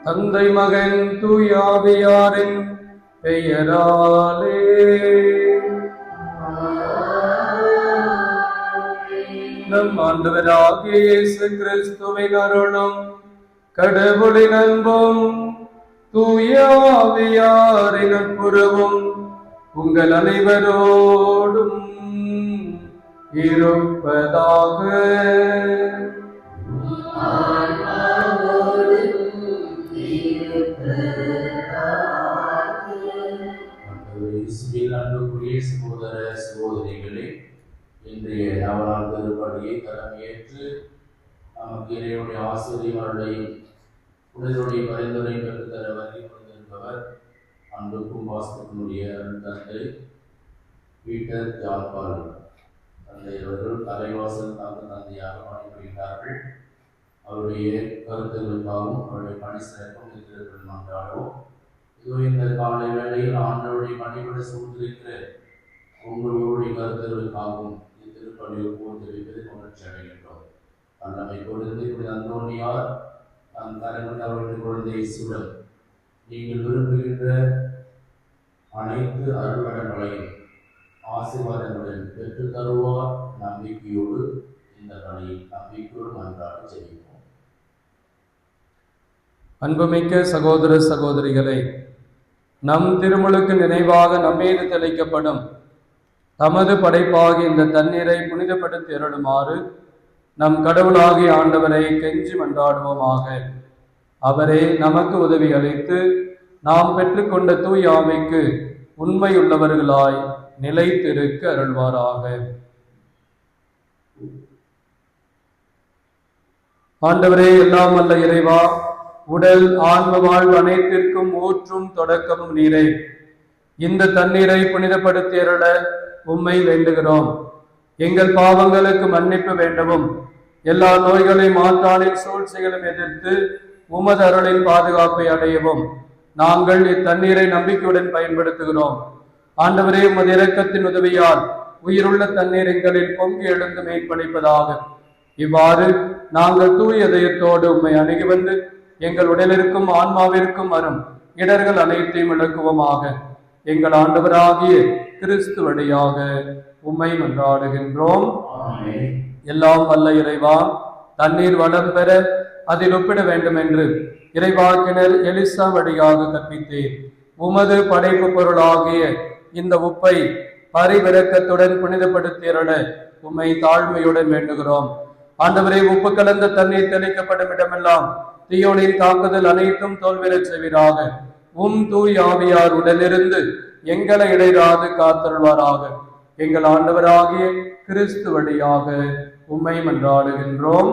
தந்தை மகன் தூயாவியாரின் பெயராலே நம் ஆண்டவராகிய இயேசு கிறிஸ்துவின் அருளும் கடவுளின் அன்பும் தூயாவியாரின் நட்புறவும் உங்கள் அனைவரோடும் இருப்பதாக. சகோதர சகோதரிகளே, இன்றைய நவநாள் திருப்பலியை தலைமையேற்று நமக்கு இறைவனுடைய ஆசிரியர்களையும் புனிதருடைய பரிந்துரை பெற்றுத்தர வருகை கொண்டிருப்பவர் அன்புக்கும் வாசகத்தினுடைய தந்தை பீட்டர் ஜான் பால் தந்தை அவர்கள் தலைவாசல் தந்தையாக பணிபுரிகிறார்கள். அவருடைய கருத்துக்களுக்காகவும் அவருடைய பணி சிறப்பும் இருக்கிறது மன்றாடுவோம். இதோ இந்த காலை வேளையில் ஆண்டவருடைய பணிபட சூழ்ந்திருக்கிற உங்களுடைய கருத்துக்களுக்காகவும் இத்திருப்பலியை போர்ந்தெடுப்பதை உணர்ச்சி அடைகின்றோம். அன்னமை கொடுத்து இப்படி அந்தோனியார் தலைமுறை அவருடைய குழந்தையை சுடல் நீங்கள் விரும்புகின்ற அனைத்து அருள்வரங்களையும் ஆசீர்வாதங்களுடன் பெற்று தருவார். நம்பிக்கையோடு இந்த பணியில் நம்பிக்கையோடு நன்றாக செய்வோம். அன்புமிக்க சகோதர சகோதரிகளை, நம் திருமுழுக்கு நினைவாக நம்மீது தெளிக்கப்படும் தமது படைப்பாகி இந்த தண்ணீரை புனிதப்படுத்தி அருளுமாறு நம் கடவுளாகிய ஆண்டவரை கெஞ்சி மன்றாடுவோமாக. அவரே நமக்கு உதவி அளித்து நாம் பெற்றுக்கொண்ட தூய் ஆவிக்கு உண்மையுள்ளவர்களாய் நிலைத்திருக்க அருள்வாராக. ஆண்டவரே, எல்லாம் அல்ல இறைவா, உடல் ஆன்ம வாழ்வு அனைத்திற்கும் ஊற்றும் தொடக்கமும் நீரே. இந்த தண்ணீரை புனிதப்படுத்தி அருள உம்மை வேண்டுகிறோம். எங்கள் பாவங்களுக்கு மன்னிப்பு வேண்டவும், எல்லா நோய்களையும் மாற்றானின் சூழ்ச்சிகளும் எதிர்த்து உமது அருளின் பாதுகாப்பை அடையவும் நாங்கள் இத்தண்ணீரை நம்பிக்கையுடன் பயன்படுத்துகிறோம். ஆண்டவரே, உமது இரக்கத்தின் உதவியால் உயிருள்ள தண்ணீர் எங்களில் பொங்கி எழுந்து மேற்பணிப்பதாக. இவ்வாறு நாங்கள் தூய இதயத்தோடு உம்மை அணுகி வந்து எங்கள் உடலிற்கும் ஆன்மாவிற்கும் வரும் இடர்கள் அனைத்தையும் விளக்குவோமாக. எங்கள் ஆண்டவராகிய கிறிஸ்து வழியாக உம்மை மன்றாடுகின்றோம். எல்லாம் வல்ல இறைவா, தண்ணீர் வளம் பெற அதில் ஒப்பிட வேண்டும் என்று இறைவாக்கினர் எலிசா வழியாக கற்பித்தேன். உமது படைப்பு பொருளாகிய இந்த உப்பை பரிவிரக்கத்துடன் புனிதப்படுத்தியருள உம்மை தாழ்மையுடன் வேண்டுகிறோம். ஆண்டவரே, உப்பு கலந்த தண்ணீர் தெளிக்கப்படும் இடமெல்லாம் தீயோனின் தாக்குதல் அனைத்தும் தோல்விரச் செய்வீராக. தூய் ஆவியார் உடனிருந்து எங்களை இடைராது காத்தருள்வாராக. எங்கள் ஆண்டவராகிய கிறிஸ்து வழியாக உம்மை மன்றாடுகின்றோம்.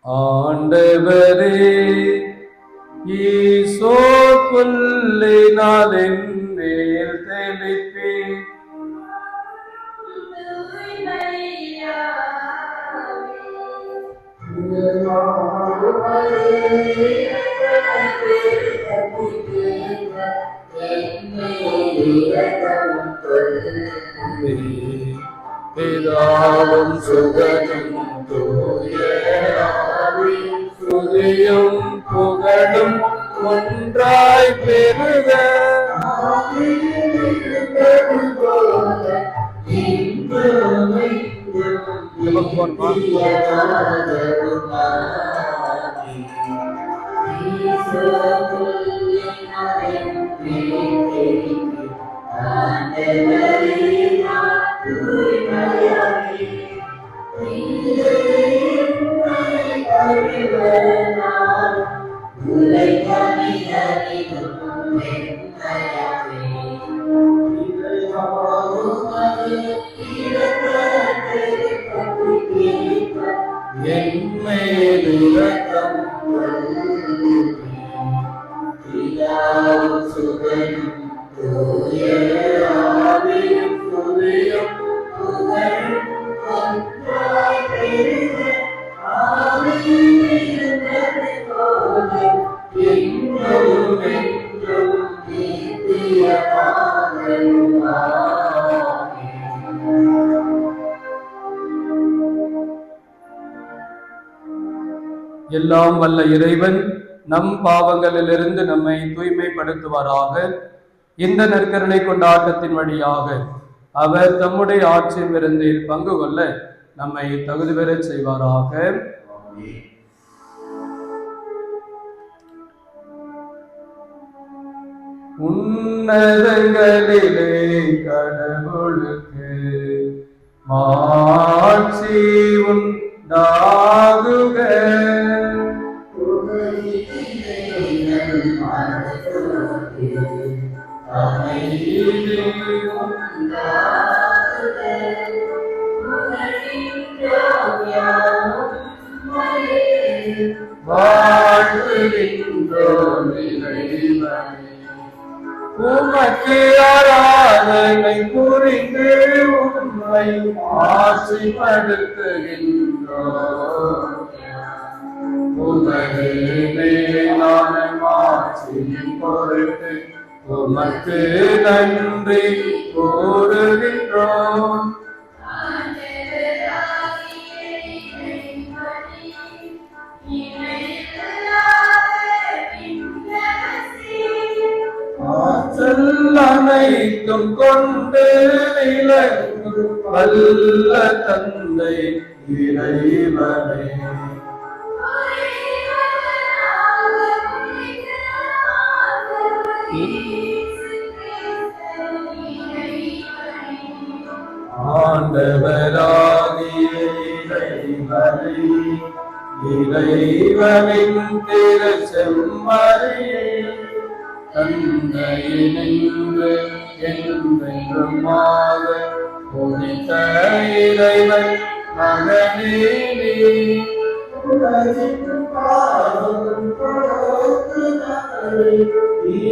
ஆண்டவரே, ஈசோ புல்லினாலின் மேல் தெளிப்பே பிதாவும் சுகனும் துதியும் புகழும் ஒன்றாய் பெருக எல்லாம் வல்ல இறைவன் நம் பாவங்களிலிருந்து நம்மை தூய்மைப்படுத்துவாராக. இந்த நற்கருணை கொண்டாட்டத்தின் வழியாக அவர் தம்முடைய ஆட்சி விருந்தில் பங்கு கொள்ள நம்மை தகுதி பெறச் செய்வாராக. உன்னதங்களிலே கடவுளுக்கு மாட்சி உண்டாகுக. உமக்கு ஆராதனை புரிந்து உம்மை ஆட்சிப்படுத்துகின்றோம். உமது மேலான ஆட்சியின் பொருட்டு உமக்கு நன்றி கூறுகின்றோம். அனைத்தும் கொண்டு விளங்கும் வல்ல தந்தை இறைவனே, ஆண்டவராகிய இறைவனே, இறைவனின் திருச்செம்மறியே, தந்தையினின்று என்றென்றுமாக புனித இறைவன் மகனே,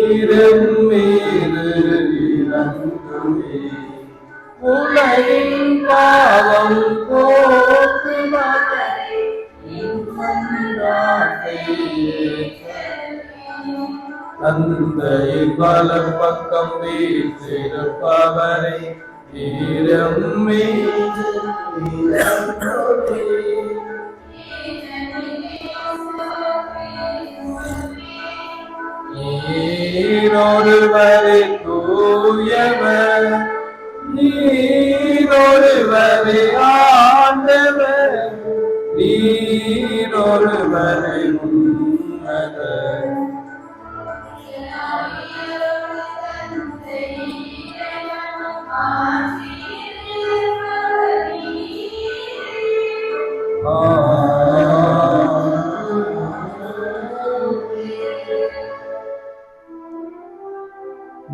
ஈரம் மீது இறங்குமே, உலகின் பாவம் போக்குபவரே, தந்தையின் வலப் பக்கம் வீற்றிருப்பவரை ஈரம் மீது இறங்குமே. நீரொருவரே தூயவர், நீரொருவரே ஆண்டவர், நீரொருவரே உன்னதர்.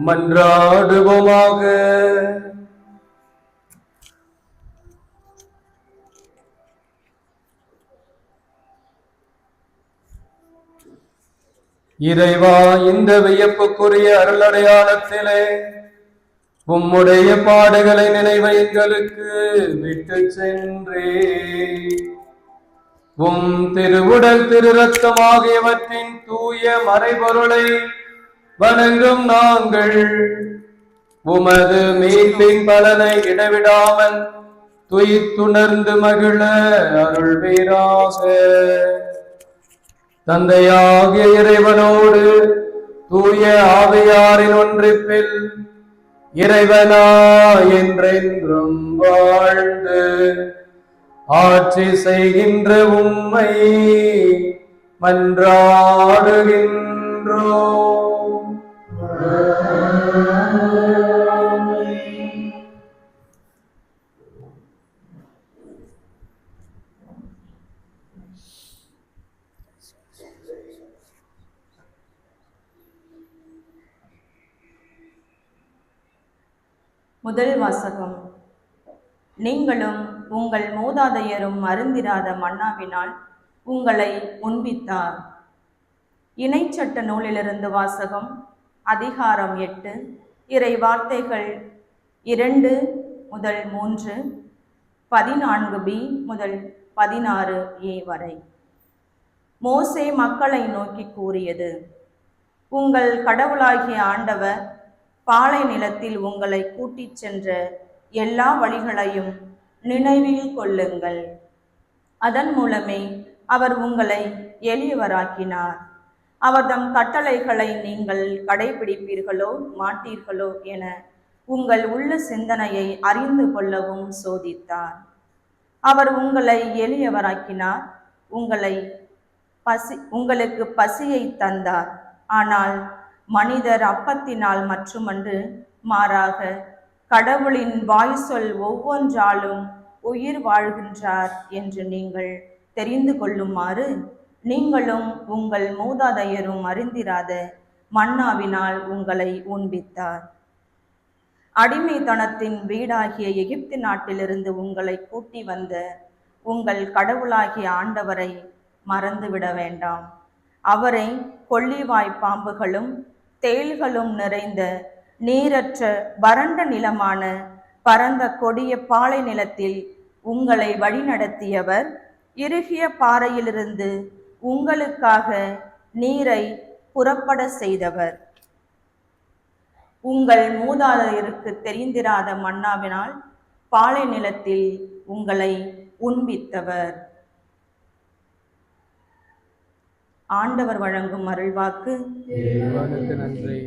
மன்றாடுவோமாக. இறைவா, இந்த வியப்புக்குரிய அருளடையாளத்திலே உம்முடைய பாடுகளை நினைவை எங்களுக்கு விட்டு சென்றே, உம் திருவுடல் திரு ரத்தம் ஆகியவற்றின் தூய மறைபொருளை வணங்கும் நாங்கள் உமது மீட்பின் பலனை இடைவிடாமல் துயித்துணர்ந்து மகிழ அருள்வீராக. தந்தையாகிய இறைவனோடு தூய ஆவியாரின் ஒன்றிப்பில் இறைவனா என்றென்றும் வாழ்ந்து ஆட்சி செய்கின்ற உம்மை மன்றாடுகின்றோம். மன்றாடுவோம். முதல் வாசகம். நீங்களும் உங்கள் மூதாதையரும் அருந்திராத மன்னாவினால் உங்களை உண்பித்தார். இணைச்சட்ட நூலிலிருந்து வாசகம். அதிகாரம் 8, இறை வார்த்தைகள் 2 முதல் 3, 14b முதல் 16a வரை. மோசே மக்களை நோக்கி கூறியது: உங்கள் கடவுளாகிய ஆண்டவர் பாலை நிலத்தில் உங்களை கூட்டிச் சென்ற எல்லா வழிகளையும் நினைவில் கொள்ளுங்கள். அதன் மூலமே அவர் உங்களை எளியவராக்கினார். அவர் தம் கட்டளைகளை நீங்கள் கடைபிடிப்பீர்களோ மாட்டீர்களோ என உங்கள் உள்ள சிந்தனையை அறிந்து கொள்ளவும் சோதித்தார். அவர் உங்களை எளியவராக்கினார். உங்களுக்கு பசியை தந்தார். ஆனால் மனிதர் அப்பத்தினால் மட்டுமன்று, மாறாக கடவுளின் வாய் சொல் ஒவ்வொன்றாலும் உயிர் வாழ்கின்றார் என்று நீங்கள் தெரிந்து கொள்ளுமாறு நீங்களும் உங்கள் மூதாதையரும் அறிந்திராத மன்னாவினால் உங்களை உண்பித்தார். அடிமைத்தனத்தின் வீடாகிய எகிப்து நாட்டிலிருந்து உங்களை கூட்டி வந்த உங்கள் கடவுளாகிய ஆண்டவரை மறந்துவிட வேண்டாம். அவரை கொள்ளிவாய் பாம்புகளும் தேள்களும் நிறைந்த நீரற்ற வறண்ட நிலமான பரந்த கொடிய பாலை நிலத்தில் உங்களை வழிநடத்தியவர். இறுகிய பாறையிலிருந்து உங்களுக்காக நீரை புறப்பட செய்தவர். உங்கள் மூதாதையருக்கு தெரிந்திராத மன்னாவினால் பாலை நிலத்தில் உங்களை உண்பித்தவர். ஆண்டவர் வழங்கும் அருள்வாக்கு. நன்றி.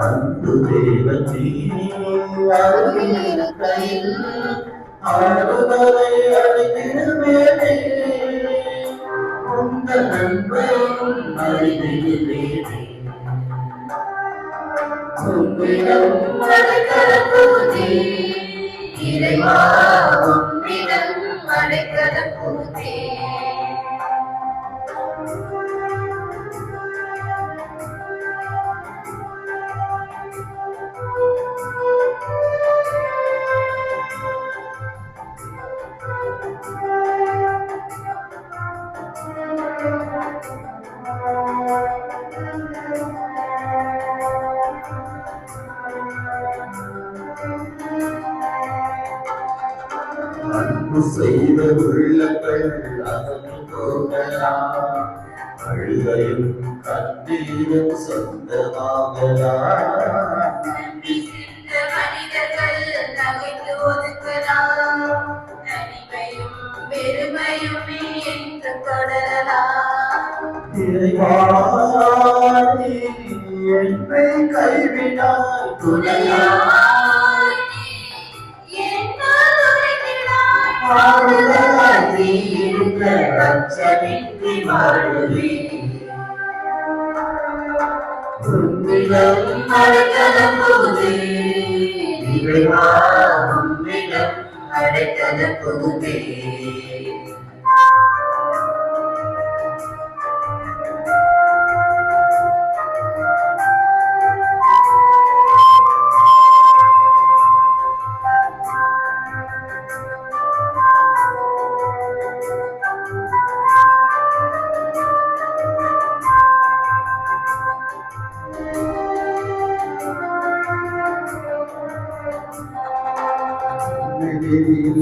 அன்பு தேவனே, அருகில் ஆறுதலை அடைந்திடுவேனே, உங்கள் நண்பரும் அறிவிடுவேனே. உம்மிடம் அடைக்கலம் புகுந்தே, இறைவா உம்மிடம் அடைக்கலம் புகுந்தே. அன்பு செய்த உள்ளங்கள் அகன்று போகலாம், அழுகையும் கண்ணீரும் சொந்தமாகலாம். மனிதர்கள் நகைத்து ஒதுக்கலாம், தனிமையும் பெருமையுமே என்று தொடரலாம். இறைவா நீ என்னை கைவிடாய், துணையாய் அடைக்கலம் புகுந்தே.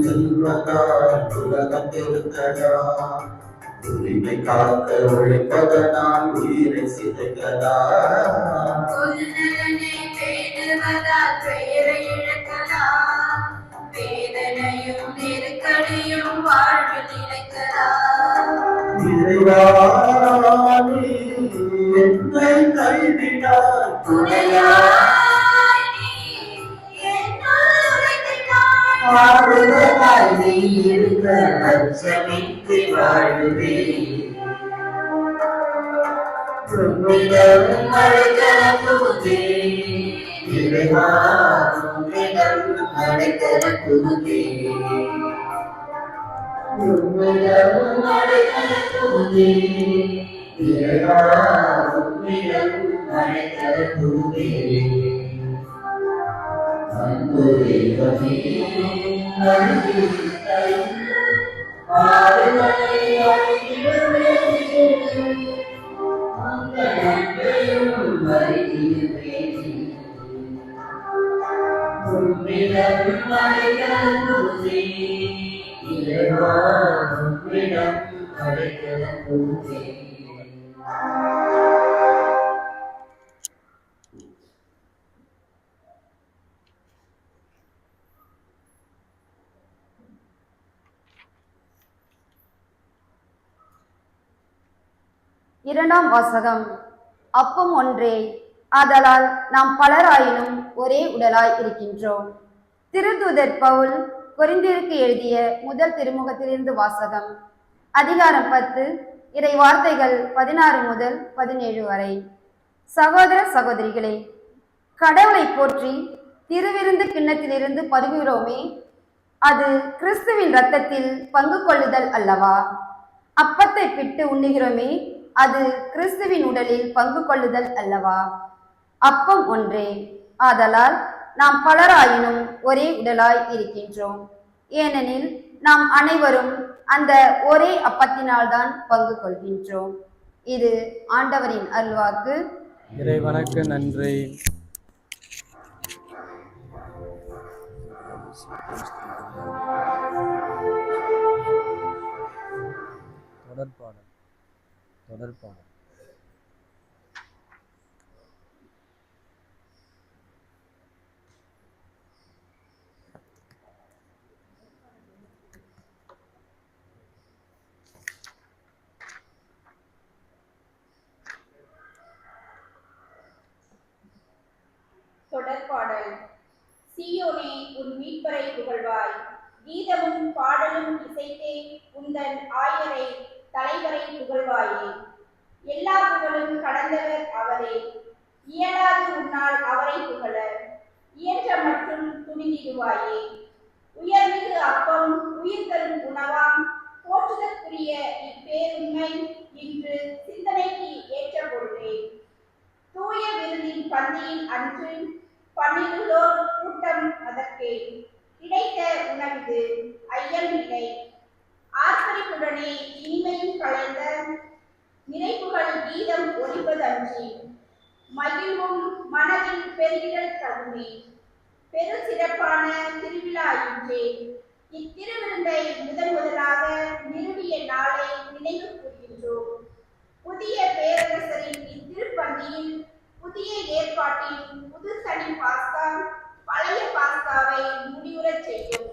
செல்வதால் உலகத்திருக்கதா உரிமை காக்க உழைப்பதனால் உயிரை சிதைக்கதா பொதுநலனை பேணுவதால் பெயரை இழக்கலாம் வேதனையும் நெருக்கடியும் வாழ்வில் நிலைக்கலாம் இறைவானி என்னை கைவிடாய் துணையாய் நீ என்னுள் உரைத்திட்டாய். ஆறுதலாய் நீ இருக்க அச்சமின்றி வாழுவேன் உன்னிடம் அடைக்கலம் புகுந்தேன் இறைவா உன்னிடம் அடைக்கலம் புகுந்தேன் உன்னிடம் அடைக்கலம் புகுந்தேன் இறைவா உன்னிடம் அடைக்கலம் புகுந்தேன் அன்பு தெய்வமே நல்கிவிட்டை ஆறுதலை அளித்திடுவேன் உங்கள் அன்பையும் அறிந்திடுவேன் உன்னிடம் அடைக்கலம் புகுந்தேன் இறைவா உன்னிடம் அடைக்கலம் புகுந்தேன் இரண்டாம் வாசகம். அப்பம் ஒன்றே, ஆதலால் நாம் பலராயினும் ஒரே உடலாய் இருக்கின்றோம். திருத்தூதர் பவுல் கொரிந்தியருக்கு எழுதிய முதல் திருமுகத்திலிருந்து வாசகம். அதிகாரம் 10, இறை வார்த்தைகள் 16 முதல் 17 வரை. சகோதர சகோதரிகளே, கடவுளை போற்றி திருவிருந்து கிண்ணத்திலிருந்து பருகுகிறோமே, அது கிறிஸ்துவின் இரத்தத்தில் பங்கு கொள்ளுதல் அல்லவா? அப்பத்தை பிட்டு உண்ணுகிறோமே, அது கிறிஸ்துவின் உடலில் பங்கு கொள்ளுதல் அல்லவா? அப்பம் ஒன்றே, ஆதலால் நாம் பலராயினும் ஒரே உடலாய் இருக்கின்றோம். ஏனெனில் நாம் அனைவரும் அந்த ஒரே அப்பத்தினால்தான் பங்கு கொள்கின்றோம். இது ஆண்டவரின் அருள்வாக்கு. இறைவனுக்கு நன்றி. தொடர்பாடல். தொடர்பாடல். சீயோனே, உன் மீட்பரை புகழ்வாய். கீதமும் பாடலும் இசைத்தே உந்தன் ஆயரை தலைவரை புகழ்வாயே. எல்லா புகழும் கடந்தவர் அவரே. இயலாது உன்னால் அவரை புகழ. இயன்ற மற்றும் துணிந்திடுவாயே. உயர்மிகு அப்பம் உயிர் தரும் உணவாம் போற்றுதற்குரிய இப்பேருண்மை இன்று சிந்தனைக்கு ஏற்ற பொருளே. தூய விருந்தின் பந்தியில் அன்று பன்னிருளோர் கூட்டம் அதற்கே. கிடைத்த உணவு ஐயம் இல்லை. ஆர்ப்பரிப்புடனே இனிமையும் கலந்த நிறைப்புகள் கீதம் ஒலிப்பதன்றி மகிழ்வும் மனதில் பெருகிடல் தகுமே. பெரு சிறப்பான திருவிழா இன்றே. இத்திருவிருந்தை முதலாக நிறுவிய நாளை நினைவு கூறுகின்றோம். புதிய பேரரசரின் இத்திருப்பந்தியில் புதிய ஏற்பாட்டில் புது சனி பாஸ்கா பழைய பாஸ்காவை முடிவுறச் செய்யும்.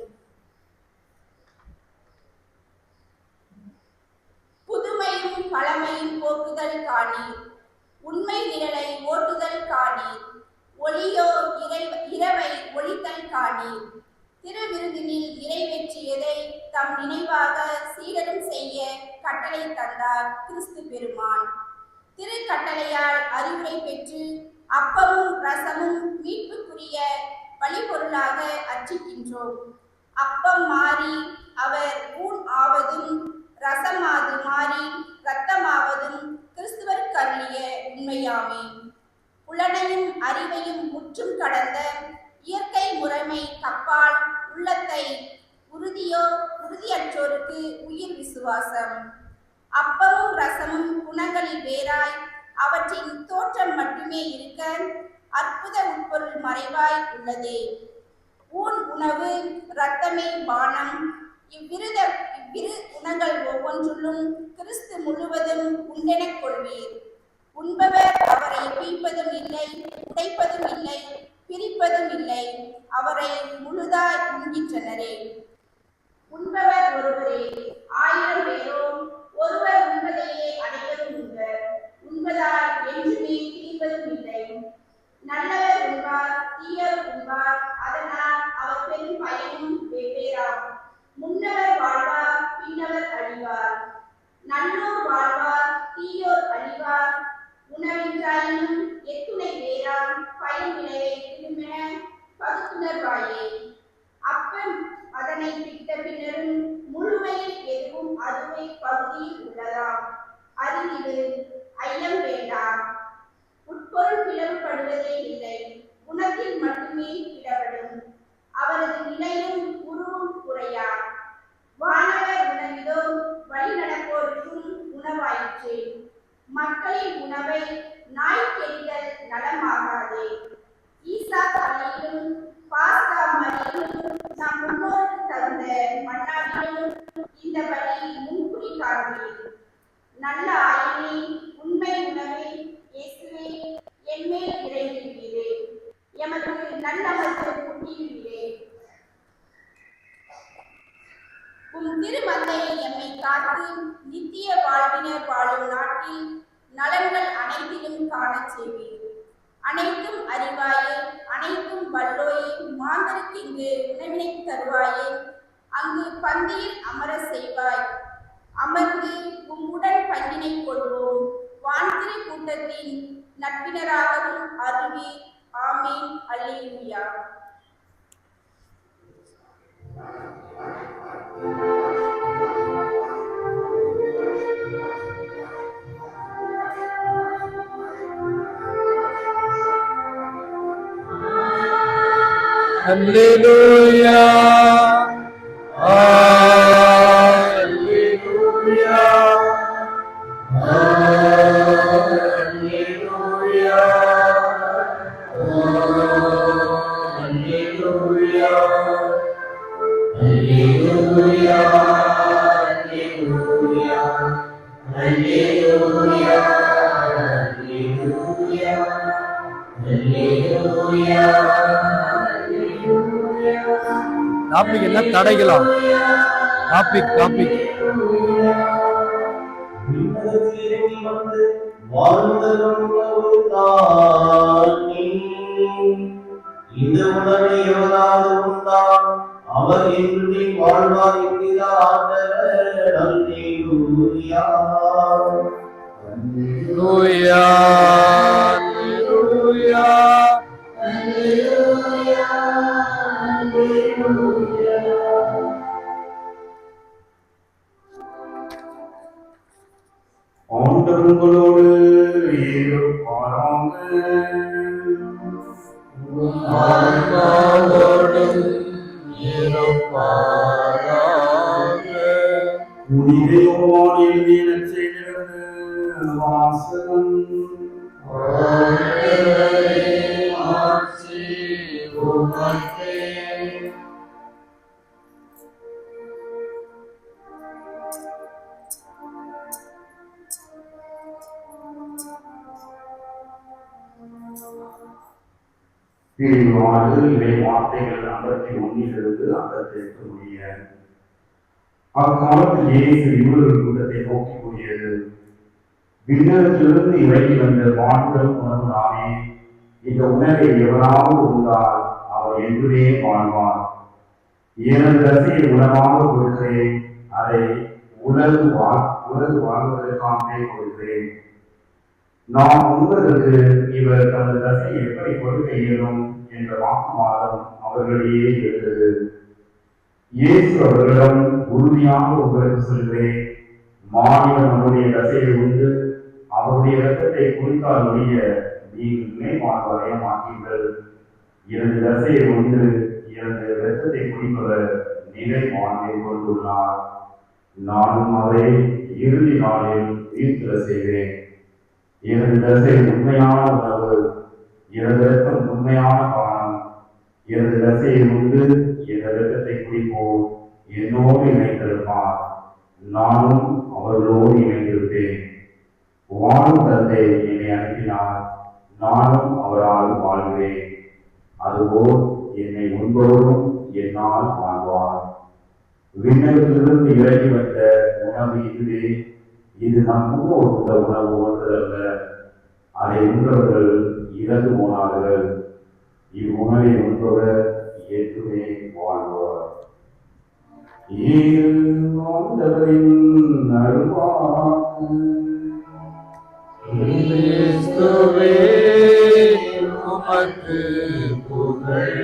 புதுமையும் பழமையும் போக்குதல் காணீர். உண்மை நிழலை ஓட்டுதல் காணீர். ஒளியோ இரவை ஒளித்தல் காணீர். திருவிருந்தினில் இறைவேற்றியதை தம் நினைவாக சீடரும் செய்ய கட்டளை தந்தார் கிறிஸ்து பெருமான். திருக்கட்டளையால் அறிவுரை பெற்று அப்பமும் ரசமும் மீட்புக்குரிய வழிபொருளாக அர்ச்சிக்கின்றோம். அப்பம் மாறி அவர் ஊன் ஆவதும், ரசமாது மாறி இரத்தமாவதும் கிறிஸ்துவர் கருளிய உண்மையாமே. புலனையும் அறிவையும் முற்றும் கடந்த இயற்கை முறைமை கப்பால் உள்ளத்தை உறுதியற்றோருக்கு உயிர் விசுவாசம். அப்பமும் ரசமும் குணங்களில் வேறாய் அவற்றின் தோற்றம் மட்டுமே இருக்க அற்புத உட்பொருள் மறைவாய் உள்ளதே. ஊன் உணவு இரத்தமே பானம் இவ்விரு குணங்கள் ஒவ்வொன்றிலும் கிறிஸ்து முழுவதும் உண்டெனக் கொள்வீர். உண்பவர் அவரை பிரிப்பதும் இல்லை, உடைப்பதும் இல்லை, பிரிப்பதும் இல்லை, அவரை முழுதாய் உண்கின்றனரே. உண்பவர் ஒருவரே, 1000 பேரோ ஒருவர் உண்பதையே அனைவரும் உண்பர். உண்பதால் என்றுமே பிரிப்பதும் இல்லை. நல்லவர் உண்பார், தீயவர் உண்பார், அதனால் அவர் பெரும் பயனும் வெவ்வேறாம். முன்னவர் வாழ்வார், பின்னவர் அழிவார். நல்லோர் வாழ்வார், தீயோர் அழிவார். உணவின்றாயினும் எத்துணை வேறாம் பயன் விளைவை திருமென பகுத்துணர்வாயே. அப்பம் அதனை பிட்ட பின்னரும் முழுமையில் எதுவும் அதுவே பகுதியில் உள்ளதாம். அறிவிடு, ஐயம் வேண்டாம். உட்பொருள் பிளவுபடுவதே இல்லை, குணத்தில் மட்டுமே பிளவுபடும். அவரது நிலையும் உருவும் குறையார். வானவர் உணவிலோ வழி நடப்போருக்கும் உணவாயிற்று. மக்களின் உணவை நாய் கெடுதல் நலமாகாதே. ஈசா தலையிலும் பாஸ்கா மலையிலும் நம் முன்னோருக்கு தகுந்த மன்னாவிலும் இந்த வழி முன்குறி காண்பீர். நல்ல ஆயினே, உண்மை உணவை இயேசுவே என்மேல் இறைந்துவீரே, எமது நல்லமர்ந்து கூட்டியுள்ளே. உம் திருமந்தையை எம்மை காத்து நித்திய வாழ்வினர் வாழும் நாட்டில் நலன்கள் அனைத்திலும் காணச் செய்வீர். அனைத்தும் அறிவாயே, அனைத்தும் வல்லோயே, மாந்தருக்கு இங்கு உணவினை தருவாயே. அங்கு பந்தியில் அமர செய்வாய். அமர்ந்து உம்முடன் பங்கினை கொள்வோம். வான்திரை கூட்டத்தின் நட்பினராகவும் அருள்வீர். ஆமீன். அல்லேலூயா. Hallelujah. Hallelujah. Hallelujah. Hallelujah. Hallelujah. Hallelujah. Hallelujah. Topic என்ன தடைகளா? டாபிக் இந்த உணவை எவராது உண்டால் அவர் என்று வாழ்வார் என்கிறார் ஆண்டவர். அல்லேலூயா. அல்லேலூயா. அல்லேலூயா. ஆண்டவர் உங்களோடு இருப்பாராக. ஆன்மாவோடும் இருப்பாராக. புனித யோவான் எழுதிய நற்செய்தியிலிருந்து வாசகம். ஆண்டவரே, ஆட்சி உமக்கே. பிரிவானது இவை வார்த்தைகள் 51 58 முடிய. அக்காலத்தில் இயேசு யூதர்கள் கூட்டத்தை நோக்கி கூறியது, விண்ணகத்திலிருந்து இறங்கி வந்த வாழ்வுடன் உணவு நானே. இந்த உணவை எவராவது உண்டால் அவர் என்றுமே வாழ்வார். எனது ரசியை உணவாக கொடுக்கிறேன், அதை உலகு வாழ்வதற்காகவே கொடுக்கிறேன். நாம் உண்பதற்கு இவர் தனது ரசையை எப்படி கொடுக்க இயலும் என்ற வாக்குவாதம் அவர்களிடையே இருந்தது. இயேசு அவர்களிடம், உறுதியாக உங்களுக்கு சொல்கிறேன், மாநிலம் நம்முடைய ரசையை உண்டு அவருடைய இரத்தத்தை குடித்தால் ஒழிய நீங்கள் வாழ்வடைய மாட்டீர்கள். எனது ரசையை உண்டு எனது இரத்தத்தை குடிப்பவர் நிலை வாழ்வை கொண்டுள்ளார். நானும் அவரை இறுதி நாளில் உயிர்த்தெழ செய்வேன். எனது ரசை உண்மையான உணவு, எனது இரத்தம் உண்மையான பானம். எனது ரசையை உண்டு எனது இரத்தத்தை குடிப்போம் என்னோடு இணைந்திருப்பார், நானும் அவர்களோடு இணைந்திருப்பேன். வாழும் தந்தை என்னை அனுப்பினார், நானும் அவரால் வாழ்வேன். அதுபோல் என்னை உண்பவரும் என்னால் வாழ்வார். விண்ணகத்திலிருந்து இறங்கி வந்த உணவு இதுவே. இது நம் முன்னோர் உண்ட உணவு ஒன்றல்ல. அதை உண்டவர்கள் இறந்து போனார்கள். இவ்வுணவை உண்பவர் ஏற்றுமே வாழ்வார். இது ஆண்டவரின் அருள்வாக்கு. கிறிஸ்துவே உமக்கு புகழ்.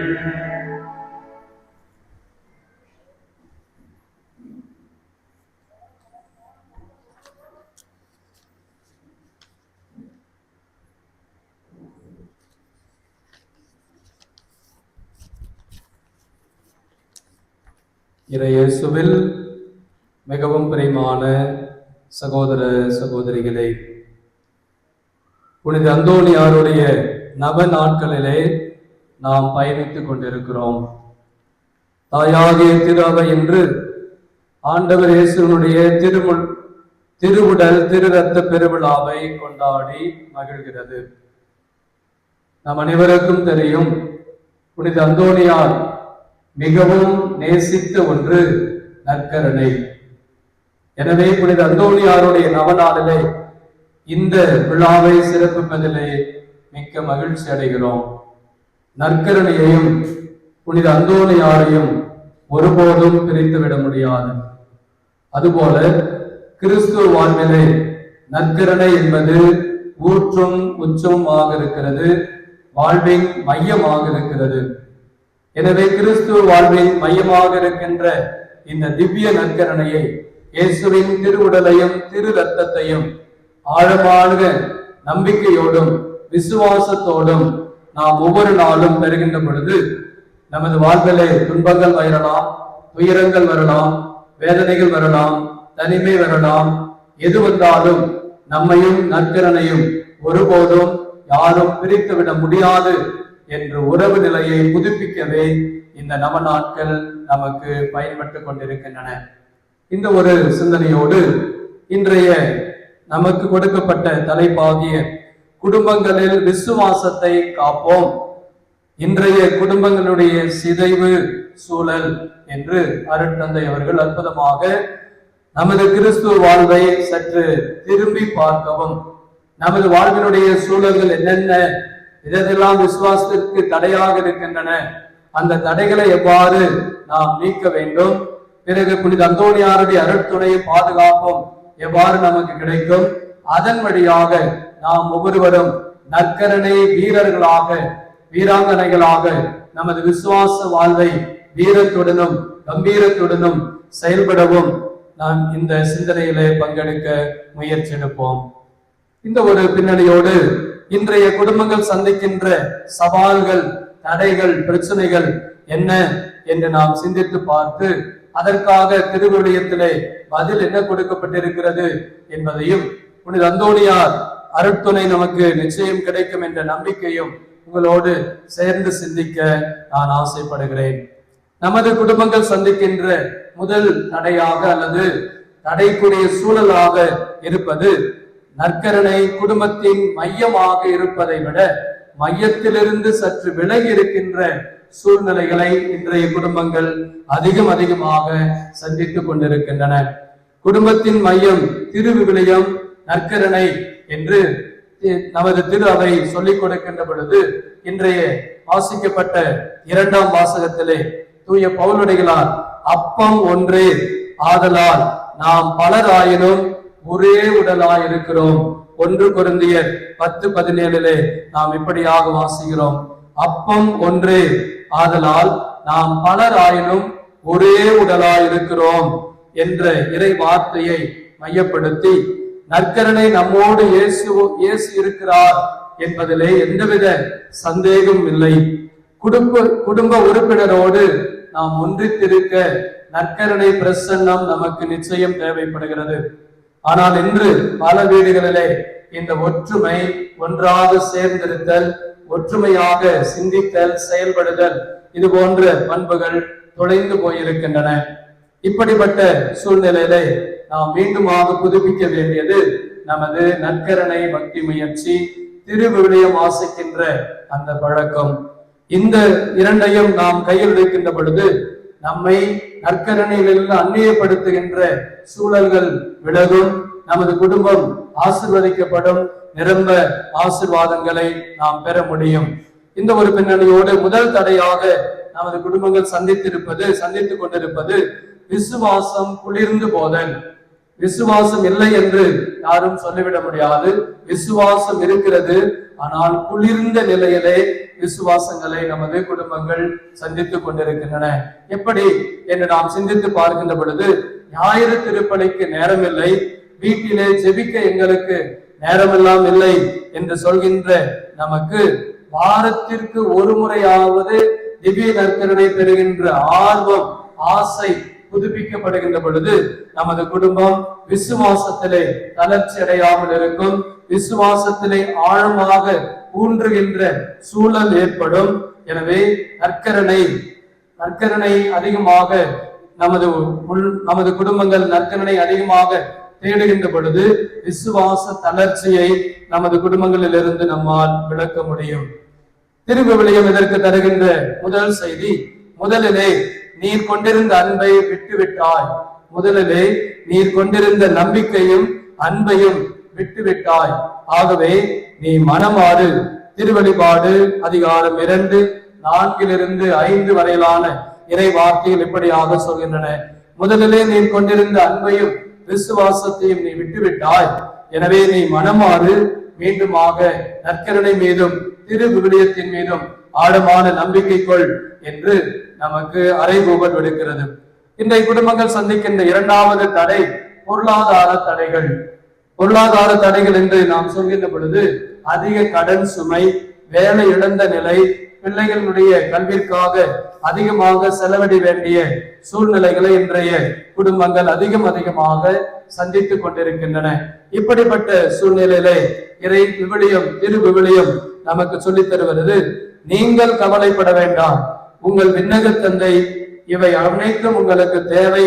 இறையேசுவில் மிகவும் பிரியமான சகோதர சகோதரிகளே, புனித அந்தோணியாருடைய நவ நாட்களிலே நாம் பயணித்துக் கொண்டிருக்கிறோம். தாயாகிய திரு அவை என்று ஆண்டவர் இயேசுவினுடைய திருவுடல் திரு ரத்த பெருவிழாவை கொண்டாடி மகிழ்கிறது. நம் அனைவருக்கும் தெரியும், புனித அந்தோணியார் மிகவும் நேசித்த ஒன்று நற்கருணை. எனவே புனித அந்தோணியாருடைய நவநாளிலே இந்த விழாவை சிறப்பிப்பதிலே மிக்க மகிழ்ச்சி அடைகிறோம். நற்கருணையையும் புனித அந்தோணியாரையும் ஒருபோதும் பிரித்துவிட முடியாது. அதுபோல கிறிஸ்துவ வாழ்விலே நற்கருணை என்பது ஊற்றும் உச்சமாக இருக்கிறது, வாழ்வின் மையமாக இருக்கிறது. எனவே கிறிஸ்துவ வாழ்வின் மையமாக இருக்கின்ற இந்த திவ்ய நற்கருணையை, இயேசுவின் திருவுடலையும் திரு ரத்தத்தையும் ஆழமான நம்பிக்கையோடும் விசுவாசத்தோடும் நாம் ஒவ்வொரு நாளும் பெறுகின்ற பொழுது நமது வாழ்விலே துன்பங்கள் வரலாம், துயரங்கள் வரலாம், வேதனைகள் வரலாம், தனிமை வரலாம். எது வந்தாலும் நம்மையும் நற்கருணையும் ஒருபோதும் யாரும் பிரித்துவிட முடியாது என்ற உறவு நிலையை புதுப்பிக்கவே இந்த நவ நாட்கள் நமக்கு பயன்பட்டு கொண்டிருக்கின்றன. இந்த ஒரு சிந்தனையோடு இன்றைய நமக்கு கொடுக்கப்பட்ட தலைப்பாகிய குடும்பங்களில் விசுவாசத்தை காப்போம், இன்றைய குடும்பங்களுடைய சிதைவு சூழல் என்று அருட்தந்தை அவர்கள் அற்புதமாக நமது கிறிஸ்துவ வாழ்வை சற்று திரும்பி பார்க்கவும், நமது வாழ்வினுடைய சூழல்கள் என்னென்ன, இதெல்லாம் விசுவாசத்திற்கு தடையாக இருக்கின்றன, அந்த தடைகளை எவ்வாறு நாம் நீக்க வேண்டும், பிறகு புனித அந்தோணியாருடைய அருட்துணையை பாதுகாப்பும் எவ்வாறு நமக்கு கிடைக்கும், அதன் வழியாக நாம் ஒவ்வொருவரும் நற்கருணை வீரர்களாக வீராங்கனைகளாக நமது விசுவாச வாழ்வை வீரத்துடனும் கம்பீரத்துடனும் செயல்படவும் நாம் இந்த சிந்தனையிலே பங்கெடுக்க முயற்சி எடுப்போம். இந்த ஒரு பின்னணியோடு இன்றைய குடும்பங்கள் சந்திக்கின்ற சவால்கள், தடைகள், பிரச்சனைகள் என்ன என்று நாம் சிந்தித்து பார்த்து அதற்காக திருவிழியத்திலே பதில் என்ன கொடுக்கப்பட்டிருக்கிறது என்பதையும், புனித அந்தோணியார் அருட்துணை நமக்கு நிச்சயம் கிடைக்கும் என்ற நம்பிக்கையும் உங்களோடு சேர்ந்து சிந்திக்க நான் ஆசைப்படுகிறேன். நமது குடும்பங்கள் சந்திக்கின்ற முதல் தடையாக அல்லது தடைக்குரிய சூழலாக இருப்பது நற்கருணை குடும்பத்தின் மையமாக இருப்பதை விட மையத்திலிருந்து சற்று விலகி இருக்கின்ற சூழ்நிலைகளை இன்றைய குடும்பங்கள் அதிகமாக சந்தித்துக் கொண்டிருக்கின்றன. குடும்பத்தின் மையம் திருவிவிலியம் நற்கருணை என்று நமது திரு அவை சொல்லிக் கொடுக்கின்ற பொழுது இன்றைய வாசிக்கப்பட்ட 2ஆம் வாசகத்திலே தூய பவுலடிகளார் அப்பம் ஒன்றே ஆதலால் நாம் பலராயினும் ஒரே உடலாய் இருக்கிறோம், 1 கொரிந்தியர் 10:17 நாம் இப்படியாக வாசிக்கிறோம். அப்பம் ஒன்றே ஆதலால் நாம் பலராயினும் ஒரே உடலாய் இருக்கிறோம் என்ற இறை வார்த்தையை மையப்படுத்தி நற்கருணை நம்மோடு இயேசு இருக்கிறார் என்பதிலே எந்தவித சந்தேகம் இல்லை. குடும்ப உறுப்பினரோடு நாம் ஒன்றித்திருக்க நற்கருணை பிரசன்னம் நமக்கு நிச்சயம் தேவைப்படுகிறது. ஆனால் இன்று பல வீடுகளிலே இந்த ஒற்றுமை, ஒன்றாக சேர்ந்திருத்தல், ஒற்றுமையாக சிந்தித்தல், செயல்படுதல், இது போன்ற பண்புகள் தொலைந்து போயிருக்கின்றன. இப்படிப்பட்ட சூழ்நிலையிலே நாம் மீண்டுமாக புதுப்பிக்க வேண்டியது நமது நற்கரணை பக்தி முயற்சி, திருவிவிலியம் வாசிக்கின்ற அந்த பழக்கம். இந்த இரண்டையும் நாம் கையில் எடுக்கின்ற பொழுது நம்மை நற்கரணையில் அந்நியப்படுத்துகின்ற சூழல்கள் விலகும், நமது குடும்பம் ஆசிர்வதிக்கப்படும், நிரம்ப ஆசிர்வாதங்களை நாம் பெற முடியும். இந்த ஒரு பின்னணியோடு முதல் தடையாக நமது குடும்பங்கள் சந்தித்துக் கொண்டிருப்பது விசுவாசம் குளிர்ந்து போதல். விசுவாசம் இல்லை என்று யாரும் சொல்லிவிட முடியாது. விசுவாசம் இருக்கிறது, ஆனால் குளிர்ந்த நிலையிலே விசுவாசங்களை நமது குடும்பங்கள் சந்தித்துக் கொண்டிருக்கின்றன. எப்படி என்று நாம் சிந்தித்து பார்க்கின்ற பொழுது, ஞாயிறு திருப்பலிக்கு நேரமில்லை, வீட்டிலே ஜெபிக்க எங்களுக்கு நேரமெல்லாம் இல்லை என்று சொல்கின்ற நமக்கு வாரத்திற்கு ஒரு முறையாவது திவ்ய நற்கருணை பெறுகின்ற ஆர்வம், ஆசை புதுப்பிக்கப்படுகின்ற பொழுது நமது குடும்பம் விசுவாசத்திலே தளர்ச்சி அடையாமல் இருக்கும், விசுவாசத்திலே ஆழமாக ஊன்றுகின்ற சூழல் ஏற்படும். எனவே நற்கருணை அதிகமாக நமது குடும்பங்கள் நற்கருணை அதிகமாக தேடுகின்ற பொழுது விசுவாச தளர்ச்சியை நமது குடும்பங்களில் இருந்து நம்மால் விளக்க முடியும். திருவிவிலியம் இதற்கு தருகின்ற முதல் செய்தி, முதலிலே நீர் கொண்டிருந்த அன்பை விட்டுவிட்டாய். முதலிலே நீர் கொண்டிருந்த நம்பிக்கையும் அன்பையும் விட்டுவிட்டாய். ஆகவே நீ மனமாறு. திருவெளிப்பாடு அதிகாரம் 2, 4-5 வரையிலான இறை வார்த்தைகள் இப்படியாக சொல்கின்றன. முதலிலே நீ கொண்டிருந்த அன்பையும் விசுவாசத்தையும் நீ விட்டுவிட்டாய். எனவே நீ மனமாறு, மீண்டுமாக நற்கருணை மீதும் திருவிவிலியத்தின் மீதும் ஆழமான நம்பிக்கை கொள் என்று நமக்கு அறைகூவல் விடுக்கிறது. இன்றைய குடும்பங்கள் சந்திக்கின்ற இரண்டாவது தடை பொருளாதார தடைகள். பொருளாதார தடைகள் என்று நாம் சொல்கின்ற பொழுது அதிக கடன் சுமை, வேலை இழந்த நிலை, பிள்ளைகளுடைய கல்விற்காக அதிகமாக செலவிட வேண்டிய சூழ்நிலைகளை இன்றைய குடும்பங்கள் அதிகமாக சந்தித்துக் கொண்டிருக்கின்றன. இப்படிப்பட்ட சூழ்நிலையிலே திருவிவிலியம் நமக்கு சொல்லித் தருவது, நீங்கள் கவலைப்பட வேண்டாம், உங்கள் விண்ணக தந்தை இவை அனைத்தும் உங்களுக்கு தேவை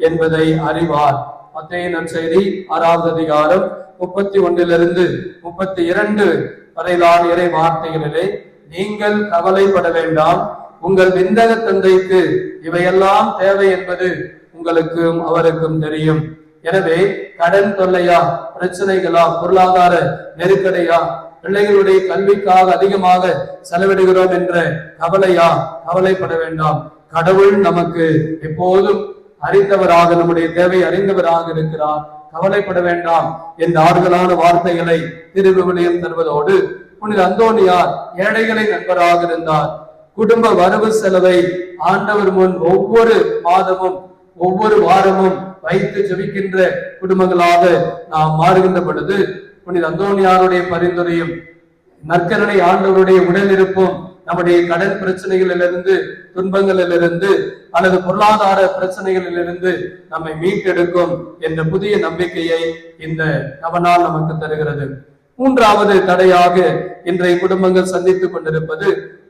என்பதை அறிவார். மத்தேயு நற்செய்தி 6வது அதிகாரம் 31-32 வரையிலான இறை வார்த்தைகளிலே, நீங்கள் கவலைப்பட வேண்டாம், உங்கள் விண்ணக தந்தைக்கு இவையெல்லாம் தேவை என்பது உங்களுக்கும் அவருக்கும் தெரியும். எனவே கடன் தொல்லையா, பிரச்சனைகளா, பொருளாதார நெருக்கடியா, பிள்ளைகளுடைய கல்விக்காக அதிகமாக செலவிடுகிறோம் என்ற கவலைப்பட வேண்டாம். கடவுள் நமக்கு எப்போதும் அறிந்தவராக, நம்முடைய தேவை அறிந்தவராக இருக்கிறார். கவலைப்பட வேண்டாம் என்ற ஆறுதலான வார்த்தைகளை திருவிவிலியம் தருவதோடு, புனித அந்தோனியார் ஏழைகளை நண்பராக இருந்தார். குடும்ப வரவு செலவை ஆண்டவர் முன் ஒவ்வொரு மாதமும் ஒவ்வொரு வாரமும் வைத்து ஜெபிக்கின்ற குடும்பங்களாக நாம் மாறுகின்ற பொழுது, புனித அந்தோனியாருடைய பரிந்துரையும் நற்கருணை ஆண்டவருடைய உடனிருப்பும் நம்முடைய கடன் பிரச்சனைகளிலிருந்து, துன்பங்களிலிருந்து அல்லது பொருளாதார பிரச்சனைகளிலிருந்து நம்மை மீட்டெடுக்கும் என்ற புதிய நம்பிக்கையை இந்த நவநாள் நமக்கு தருகிறது. மூன்றாவது தடையாக இன்றைய குடும்பங்கள் சந்தித்துக் கொண்டிருப்பது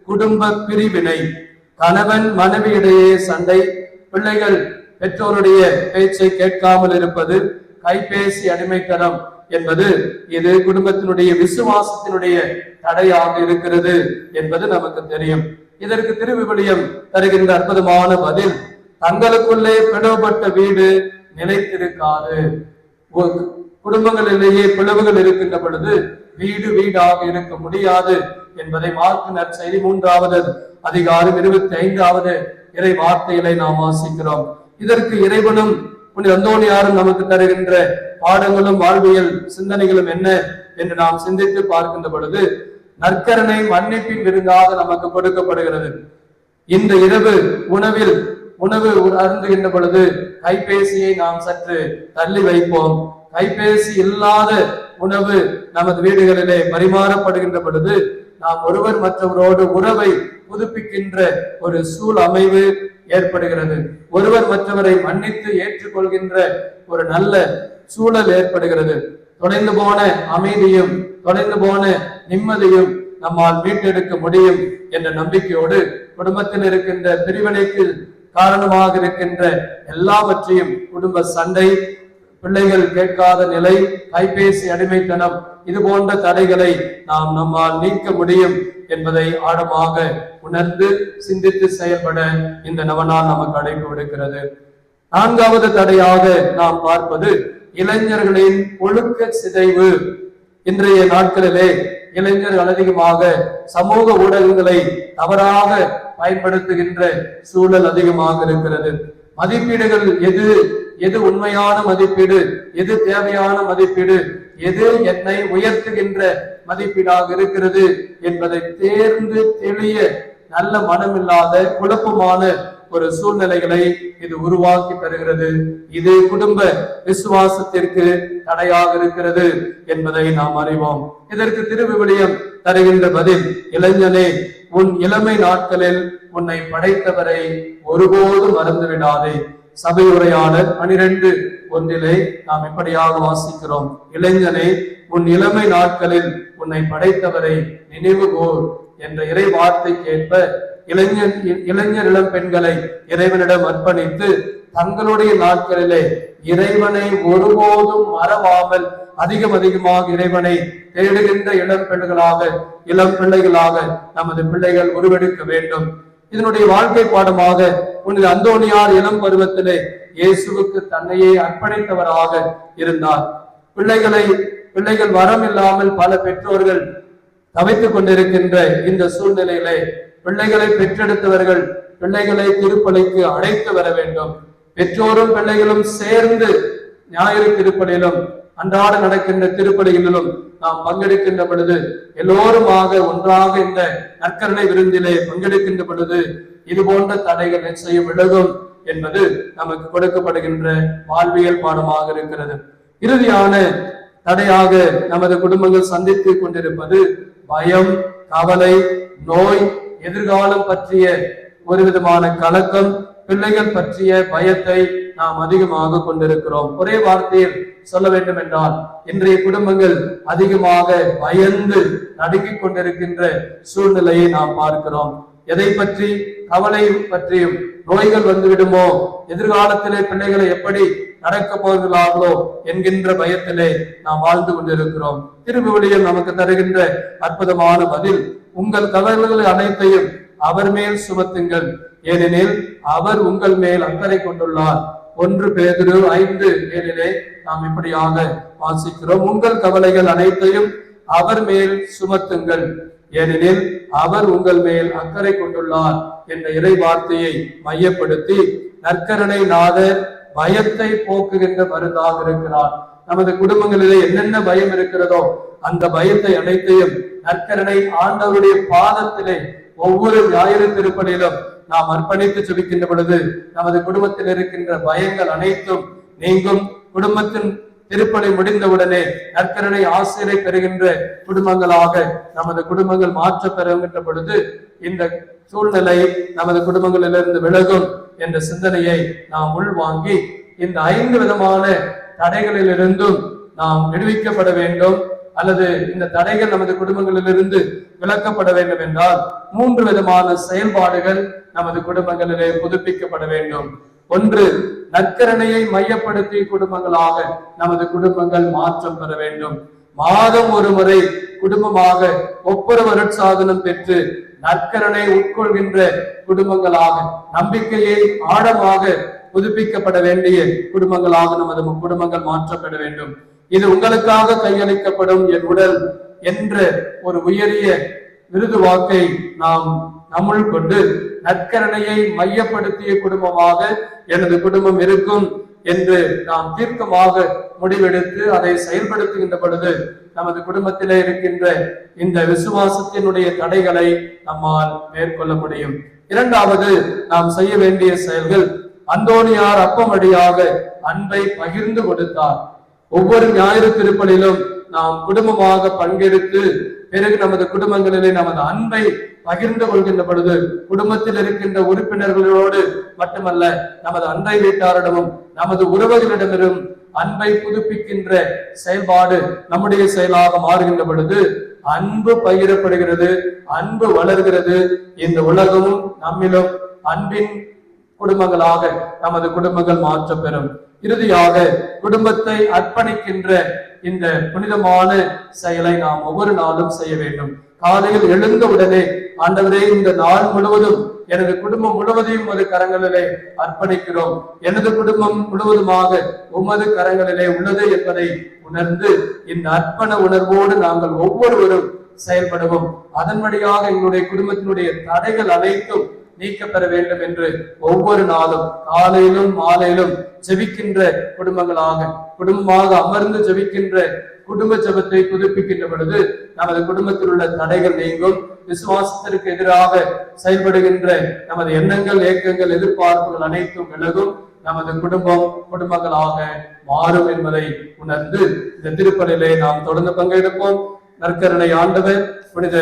குடும்ப பிரிவினை. கணவன் மனைவியிடையே சண்டை, பிள்ளைகள் பெற்றோருடைய பேச்சை கேட்காமல் இருப்பது, கைபேசி அடிமைத்தனம் என்பது இது குடும்பத்தினுடைய விசுவாசத்தினுடைய தடையாக இருக்கிறது என்பது நமக்கு தெரியும். இதற்கு திருவிவிலியம் தருகின்ற அற்புதமான பதில், தங்களுக்குள்ளே பிளவுபட்ட வீடு நிலைத்திருக்காது. குடும்பங்களிலேயே பிளவுகள் இருக்கின்ற பொழுது வீடு வீடாக இருக்க முடியாது என்பதை மார்க்கு நற்செய்தி 3வது அதிகாரம் 25வது இறை வார்த்தைகளை நாம் வாசிக்கிறோம். இதற்கு இறைவனும் புனித அந்தோனியாரும் நமக்கு தருகின்ற பாடங்களும் வாழ்வியல் சிந்தனைகளும் என்ன என்று நாம் சிந்தித்து பார்க்கின்ற பொழுது, நற்கருணை மன்னிப்பின் விருந்தாக நமக்கு கொடுக்கப்படுகிறது. இந்த இரவு உணவு அருந்துகின்ற பொழுது கைபேசியை நாம் சற்று தள்ளி வைப்போம். கைபேசி இல்லாத உணவு நமது வீடுகளிலே பரிமாறப்படுகின்ற பொழுது நாம் ஒருவர் மற்றவரோடு உறவை புதுப்பிக்கின்ற ஒரு சூழ் அமைவு ஏற்படுகிறது. ஒருவர் மற்றவரை மன்னித்து ஏற்றுக்கொள்கின்ற ஒரு நல்ல சூழல் ஏற்படுகிறது. தொலைந்து போன அமைதியும் தொலைந்து போன நிம்மதியும் நம்மால் மீட்டெடுக்க முடியும் என்ற நம்பிக்கையோடு குடும்பத்தில் இருக்கின்ற பிரிவினைக்கு காரணமாக இருக்கின்ற எல்லாவற்றையும், குடும்ப சண்டை, பிள்ளைகள் கேட்காத நிலை, கைபேசி அடிமைத்தனம், இது போன்ற தடைகளை நாம் நம்மால் நீக்க முடியும் என்பதை ஆழமாக உணர்ந்து சிந்தித்து செயல்பட இந்த நவநாள் நமக்கு அழைப்பு விடுக்கிறது. நான்காவது தடையாக நாம் பார்ப்பது இளைஞர்களின் ஒழுக்க சிதைவு. இன்றைய நாட்களிலே இளைஞர்கள் அதிகமாக சமூக ஊடகங்களை தவறாக பயன்படுத்துகின்ற சூழல் அதிகமாக இருக்கிறது. மதிப்பீடுகள் எது உண்மையான மதிப்பீடு, எது தேவையான மதிப்பீடு, எது என்னை உயர்த்துகின்ற மதிப்பீடாக இருக்கிறது என்பதை தேர்ந்து தெளிய நல்ல மனமில்லாத குழப்பமான ஒரு சூழ்நிலைகளை இது உருவாக்கி தருகிறது. இது குடும்ப விசுவாசத்திற்கு தடையாக இருக்கிறது என்பதை நாம் அறிவோம். இதற்கு திருவிவிலியம் தருகின்ற பதில், இளைஞனே, உன் இளமை நாட்களில் உன்னை படைத்தவரை ஒருபோதும் மறந்துவிடாதே. சபை உரையாளர் 12:1 நாம் இப்படியாக வாசிக்கிறோம், இளைஞனே, உன் இளமை நாட்களில் உன்னை படைத்தவரை நினைவுகூர் என்ற இறை வார்த்தைக்கேற்ப இளைஞர் இளம் பெண்களை இறைவனிடம் அர்ப்பணித்து தங்களுடைய நாட்களிலே இறைவனை ஒருபோதும் மறவாமல் அதிகமாக இறைவனை தேடுகின்ற இளம் பெண்களாக, இளம் பிள்ளைகளாக நமது பிள்ளைகள் உருவெடுக்க வேண்டும். இதனுடைய வாழ்க்கை பாடமாக புனித அந்தோனியார் இளம் பருவத்திலே இயேசுவுக்கு தன்னையே அர்ப்பணித்தவராக இருந்தார். பிள்ளைகள் வரம் இல்லாமல் பல பெற்றோர்கள் தவித்துக் கொண்டிருக்கின்ற இந்த சூழ்நிலையிலே பிள்ளைகளை பெற்றெடுத்தவர்கள் பிள்ளைகளை திருப்பலிக்கு அழைத்து வர வேண்டும். பெற்றோரும் பிள்ளைகளும் சேர்ந்து ஞாயிறு திருப்பலியிலும் அன்றாட நடக்கின்ற திருப்பலிகளிலும் நாம் பங்கெடுக்கின்ற பொழுது, எல்லோருமாக ஒன்றாக இந்த நற்கருணை விருந்திலே பங்கெடுக்கின்ற பொழுது இது போன்ற தடைகள் நிச்சயம் விலகும் என்பது நமக்கு கொடுக்கப்படுகின்ற வாழ்வியல் பாடமாக இருக்கிறது. இறுதியான தடையாக நமது குடும்பங்கள் சந்தித்துக் கொண்டிருப்பது பயம், கவலை, நோய், எதிர்காலம் பற்றிய ஒரு விதமான கலக்கம், பிள்ளைகள் பற்றிய பயத்தை நாம் அதிகமாக கொண்டிருக்கிறோம். ஒரே வார்த்தையில் சொல்ல வேண்டும் என்றால் இன்றைய குடும்பங்கள் அதிகமாக பயந்து நடுங்கிக் கொண்டிருக்கின்ற சூழ்நிலையை நாம் பார்க்கிறோம். எதை பற்றி? கவலை பற்றியும். நோய்கள் வந்துவிடுமோ, எதிர்காலத்திலே பிள்ளைகளை எப்படி நடக்க போகிறார்களோ என்கின்ற பயத்திலே நாம் வாழ்ந்து கொண்டிருக்கிறோம். திருவிவிலியம் நமக்கு தருகின்ற அற்புதமான பதில், உங்கள் கவலைகள் அனைத்தையும் அவர் மேல் சுமத்துங்கள், ஏனெனில் அவர் உங்கள் மேல் அக்கறை கொண்டுள்ளார். 1 பேதுரு 5:7 நாம் இப்படியாக வாசிக்கிறோம், உங்கள் கவலைகள் அனைத்தையும் அவர் மேல் சுமத்துங்கள், ஏனெனில் அவர் உங்கள் மேல் அக்கறை கொண்டுள்ளார் என்ற இறை வார்த்தையை மையப்படுத்தி நற்கருணை நாதர் பயத்தை போக்குகின்ற மருந்தாக இருக்கிறார். நமது குடும்பங்களிலே என்னென்ன பயம் இருக்கிறதோ அந்த பயத்தை அனைத்தையும் நற்கருணை ஆண்டவருடைய பாதத்திலே ஒவ்வொரு ஞாயிறு திருப்பலியிலும் நாம் அர்ப்பணித்து ஜெபிக்கின்ற பொழுது நமது குடும்பத்தில் இருக்கின்ற பயங்கள் அனைத்தும் நீங்கும். குடும்பத்தின் திருப்பலி முடிந்தவுடனே நற்கருணை ஆசிரியை பெறுகின்ற குடும்பங்களாக நமது குடும்பங்கள் மாற்ற பெறுகின்ற பொழுது இந்த சூழ்நிலை நமது குடும்பங்களிலிருந்து விலகும் என்ற சிந்தனையை நாம் உள்வாங்கி இந்த 5 விதமான தடைகளிலிருந்தும் நாம் விடுவிக்கப்பட வேண்டும், அல்லது இந்த தடைகள் நமது குடும்பங்களிலிருந்து விலக்கப்பட வேண்டும் என்றால் 3 விதமான செயல்பாடுகள் நமது குடும்பங்களிலே புதுப்பிக்கப்பட வேண்டும். 1, நற்கருணையை மையப்படுத்தி குடும்பங்களாக நமது குடும்பங்கள் மாற்றம் பெற வேண்டும். மாதம் ஒரு முறை குடும்பமாக ஒப்புரவு அருட்சாதனம் பெற்று நற்கருணை உட்கொள்கின்ற குடும்பங்களாக, நம்பிக்கையை ஆழமாக புதுப்பிக்கப்பட வேண்டிய குடும்பங்களாக நமது குடும்பங்கள் மாற்றப்பட வேண்டும். இது உங்களுக்காக கையளிக்கப்படும் என் உடல் என்ற ஒரு உயரிய விருது வாக்கை நாம் நம்முள் கொண்டு நற்கருணையை மையப்படுத்திய குடும்பமாக எனது குடும்பம் இருக்கும் என்று நாம் தீர்க்கமாக முடிவெடுத்து அதை செயல்படுத்துகின்ற பொழுது நமது குடும்பத்திலே இருக்கின்ற இந்த விசுவாசத்தினுடைய தடைகளை நம்மால் மேற்கொள்ள முடியும். 2வது நாம் செய்ய வேண்டிய செயல்கள், அந்தோனியார் அப்பம் வழியாக அன்பை பகிர்ந்து கொடுத்தார். ஒவ்வொரு ஞாயிறு திருப்பலிலும் நாம் குடும்பமாக பங்கெடுத்து பிறகு நமது குடும்பங்களிலே நமது அன்பை பகிர்ந்து கொள்கின்ற பொழுது குடும்பத்தில் இருக்கின்ற உறுப்பினர்களோடு மட்டுமல்ல நமது அண்டை வீட்டாரிடமும் நமது உறவுகளிடமிரும் அன்பை புதுப்பிக்கின்ற செயல்பாடு நம்முடைய செயலாக மாறுகின்ற பொழுது அன்பு பகிரப்படுகிறது, அன்பு வளர்கிறது. இந்த உலகமும் நம்மிலும் அன்பின் குடும்பங்களாக நமது குடும்பங்கள் மாற்ற பெறும். இறுதியாக குடும்பத்தை அர்ப்பணிக்கின்ற இந்த புனிதமான செயலை நாம் ஒவ்வொரு நாளும் செய்ய வேண்டும். காலையில் எழுந்த உடனே, ஆண்டவரே, இந்த நாள் முழுவதும் எனது குடும்பம் முழுவதையும் உமது கரங்களிலே அர்ப்பணிக்கிறோம், எனது குடும்பம் முழுவதுமாக உமது கரங்களிலே உள்ளது என்பதை உணர்ந்து இந்த அர்ப்பண உணர்வோடு நாங்கள் ஒவ்வொருவரும் செயல்படுவோம். அதன் வழியாக எங்களுடைய குடும்பத்தினுடைய தடைகள் அனைத்தும் நீக்க பெற வேண்டும் என்று ஒவ்வொரு நாளும் காலையிலும் மாலையிலும் ஜெபிக்கின்ற குடும்பமாக அமர்ந்து ஜெபிக்கின்ற குடும்ப ஜெபத்தை புதுப்பிக்கின்ற பொழுது நமது குடும்பத்தில் உள்ள தடைகள் நீங்கும். விசுவாசத்திற்கு எதிராக செயல்படுகின்ற நமது எண்ணங்கள், ஏக்கங்கள், எதிர்பார்ப்புகள் அனைத்தும் விலகும். நமது குடும்பங்களாக மாறும் என்பதை உணர்ந்து இந்த திருப்பலிலே நாம் தொடர்ந்து பங்கெடுப்போம். நற்கருணை ஆண்டவர் புனித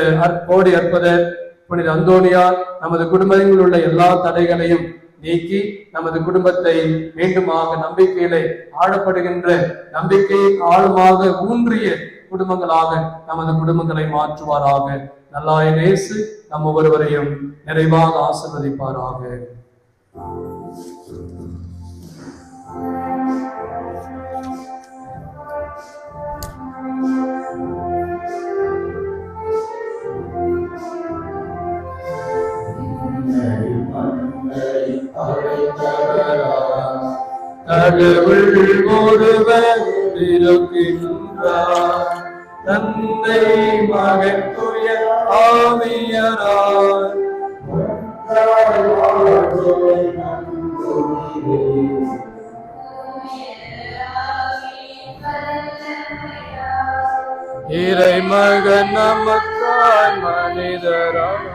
கோடி அற்புதர் புனித அந்தோனியார் நமது குடும்பங்களில் உள்ள எல்லா தடைகளையும் நீக்கி நமது குடும்பத்தை மீண்டுமாக நம்பிக்கையிலே ஆழப்படுகின்ற, நம்பிக்கையை ஆழமாக ஊன்றிய குடும்பங்களாக நமது குடும்பங்களை மாற்றுவாராக. நல்லாய இயேசு நம் ஒவ்வொருவரையும் நிறைவாக ஆசீர்வதிப்பாராக. கடவுள் ஒருவர் இருக்கின்றார், தந்தை மகன் தூய ஆவியாரார். இறைமகன் நமக்காய் மனிதரானார்.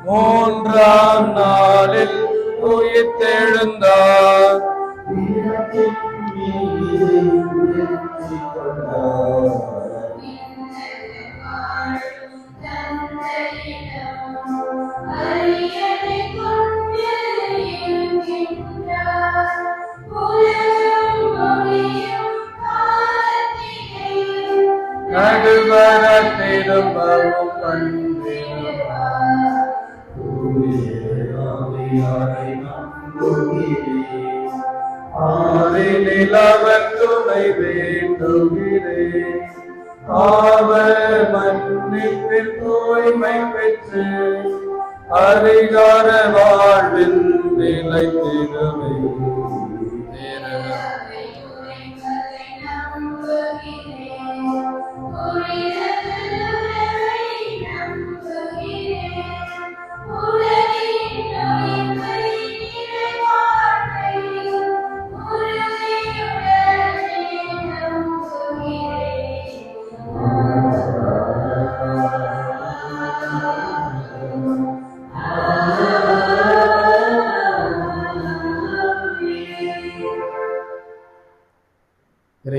மூன்றாம் நாளில் உயிர்த்தெழுந்தார். நடுவர திரும்பவும் நிலவர் துணை வேண்டுகிறேன். அவர் மன்னிப்பில் தூய்மை பெற்று அதிகார வாழ்வில் நிலைத்திடவே.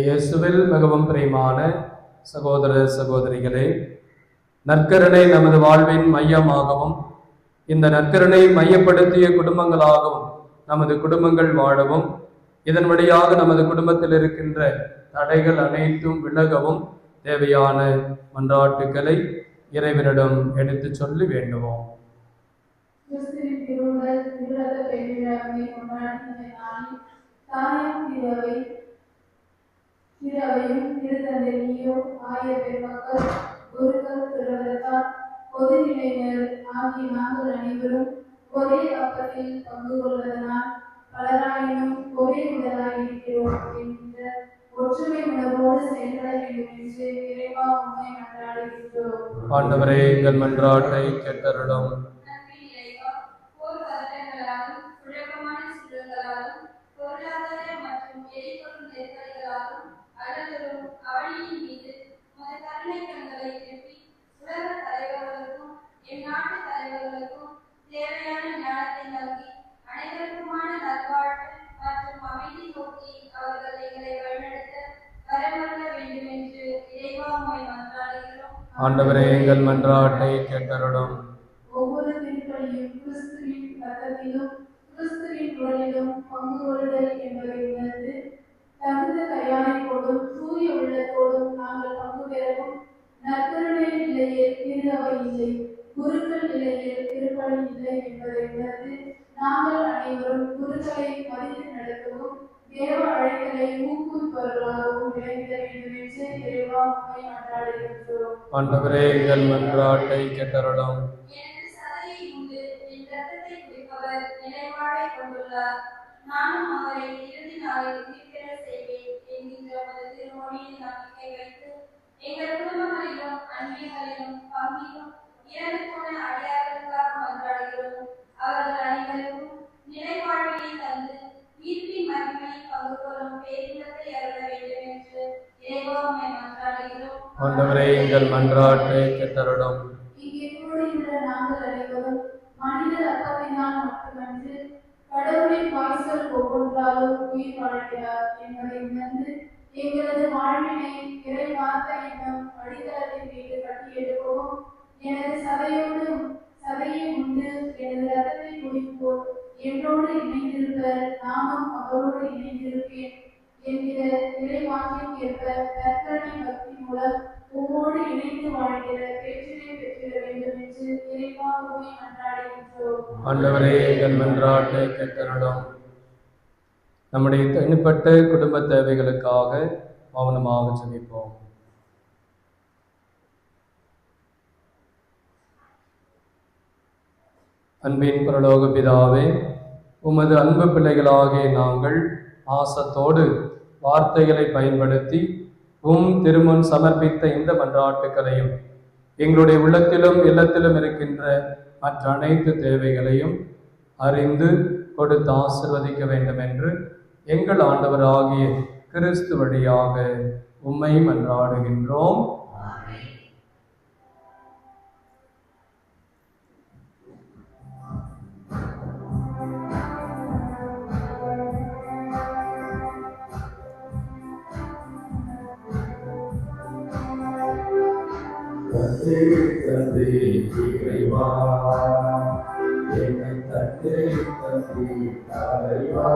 இயேசுவில் மிகவும் பிரியமான சகோதர சகோதரிகளே, நற்கருணை நமது வாழ்வின் மையமாகவும் இந்த நற்கருணை மையப்படுத்திய குடும்பங்களாகவும் நமது குடும்பங்கள் வாழவும், இதன் வழியாக நமது குடும்பத்தில் இருக்கின்ற தடைகள் அனைத்தும் விலகவும் தேவையான மன்றாட்டுக்களை இறைவனிடம் எடுத்து சொல்லி வேண்டுவோம். திருவையும் திருத்தந்தையோ ஆகிய பெருமக்கள் குருக்கள் பெறுவதற்கால் பொதுநிலையினர் ஆகிய நாங்கள் அனைவரும் ஒரே அப்பத்தில் பங்கு கொள்வதனால் பலராயினும் ஒரே உடலாயிருக்கிறோம் என்கின்ற ஒற்றுமை உணர்வோடு செயல்பட வேண்டும் என்று இறைவா உண்மை மன்றாடுகின்றோம். ஆண்டவரே, எங்கள் மன்றாட்டை கேட்டருளும். ஆண்டவரே எங்கள் மன்றாட்டை கேட்டருளும். ஒவ்வொரு திருப்பலியும் கிறிஸ்துவின் ரத்தத்திலும் கிறிஸ்துவின் உடலிலும் பங்கு கொள்ளுதல் என்பதை உணர்ந்து தகுந்த தயாரிப்போடும் சூரிய உள்ளத்தோடும் நாங்கள் பங்கு பெறவும் நற்கருணை நிலையில் திரு அவை இல்லை, குருக்கள் நிலையில் திருப்பலி இல்லை என்பதை உணர்ந்து நாங்கள் அனைவரும் குருக்களை மதித்து நடத்தவும் தேவ அழைத்தலை ஊக்குவிப்பவர்களாகவும் விளைவிட வேண்டும் என்று இறைவா உம்மை மன்றாடுகின்றோம். ஆண்டவரே எங்கள் மன்றாட்டை கேட்டருளும். எனது சதையை உண்டு என் ரத்தத்தை குடிப்பவர் நிலைவாழை கொண்டுள்ளார், நானும் அவரை இறுதி நாளில் உயிர்த்தெழ செய்வேன் என்கின்ற உமது திருமொழியில் நம்பிக்கை வைத்து எங்கள் குடும்பங்களிலும் அன்பியங்களிலும் பங்கிலும் இறந்து போன அடியார்களுக்காக மன்றாடுகிறோம். அவர்கள் அனைவருக்கும் நிலைவாழ்வினை தந்து மீட்பின் மகிமையை பங்கு கொள்ளும் பேரின்பத்தை அருள வேண்டும் என்று இறைவா உம்மை மன்றாடுகிறோம். ஆண்டவரே எங்கள் மன்றாட்டை கேட்டருளும். இங்கே கூடியுள்ள நாங்கள் அனைவரும் மனித ரத்தத்தினால் மட்டுமன்று கடவுளின் வாய்ச்சல் ஒவ்வொன்றாலும் உயிர் வாழ்கிறார் என்பதை உணர்ந்து எங்களது வாழ்வினை இறை வார்த்தை என்னும் அடித்தளத்தின் மீது கட்டியெழுப்பவும் எனது சதையை உண்டு எனது ரத்தத்தை குடிப்போர் என்னோடு இணைந்திருப்பர், நானும் அவரோடு இணைந்திருப்பேன் என்கிற இறை வாக்கியம் ஏற்ப நற்கருணை பக்தி மூலம் உம்மோடு இணைந்து வாழ்கிற பேச்சினை பெற்றிட வேண்டும் என்று இறைவா உம்மை மன்றாடுகின்றோம். ஆண்டவரே எங்கள் மன்றாட்டை கேட்டருளும். நம்முடைய தனிப்பட்ட குடும்ப தேவைகளுக்காக மௌனமாக ஜெபிப்போம். அன்பின் பரலோக பிதாவே, உமது அன்பு பிள்ளைகளாகிய நாங்கள் ஆசத்தோடு வார்த்தைகளை பயன்படுத்தி திருமுன் சமர்ப்பித்த இந்த மன்றாட்டுக்களையும் எங்களுடைய உள்ளத்திலும் இல்லத்திலும் இருக்கின்ற மற்ற அனைத்து தேவைகளையும் அறிந்து கொடுத்து ஆசிர்வதிக்க வேண்டும் என்று எங்கள் ஆண்டவராகிய கிறிஸ்து வழியாக உம்மை மன்றாடுகின்றோம். தந்தை இறைவா, என்னை தந்தை தலைவா,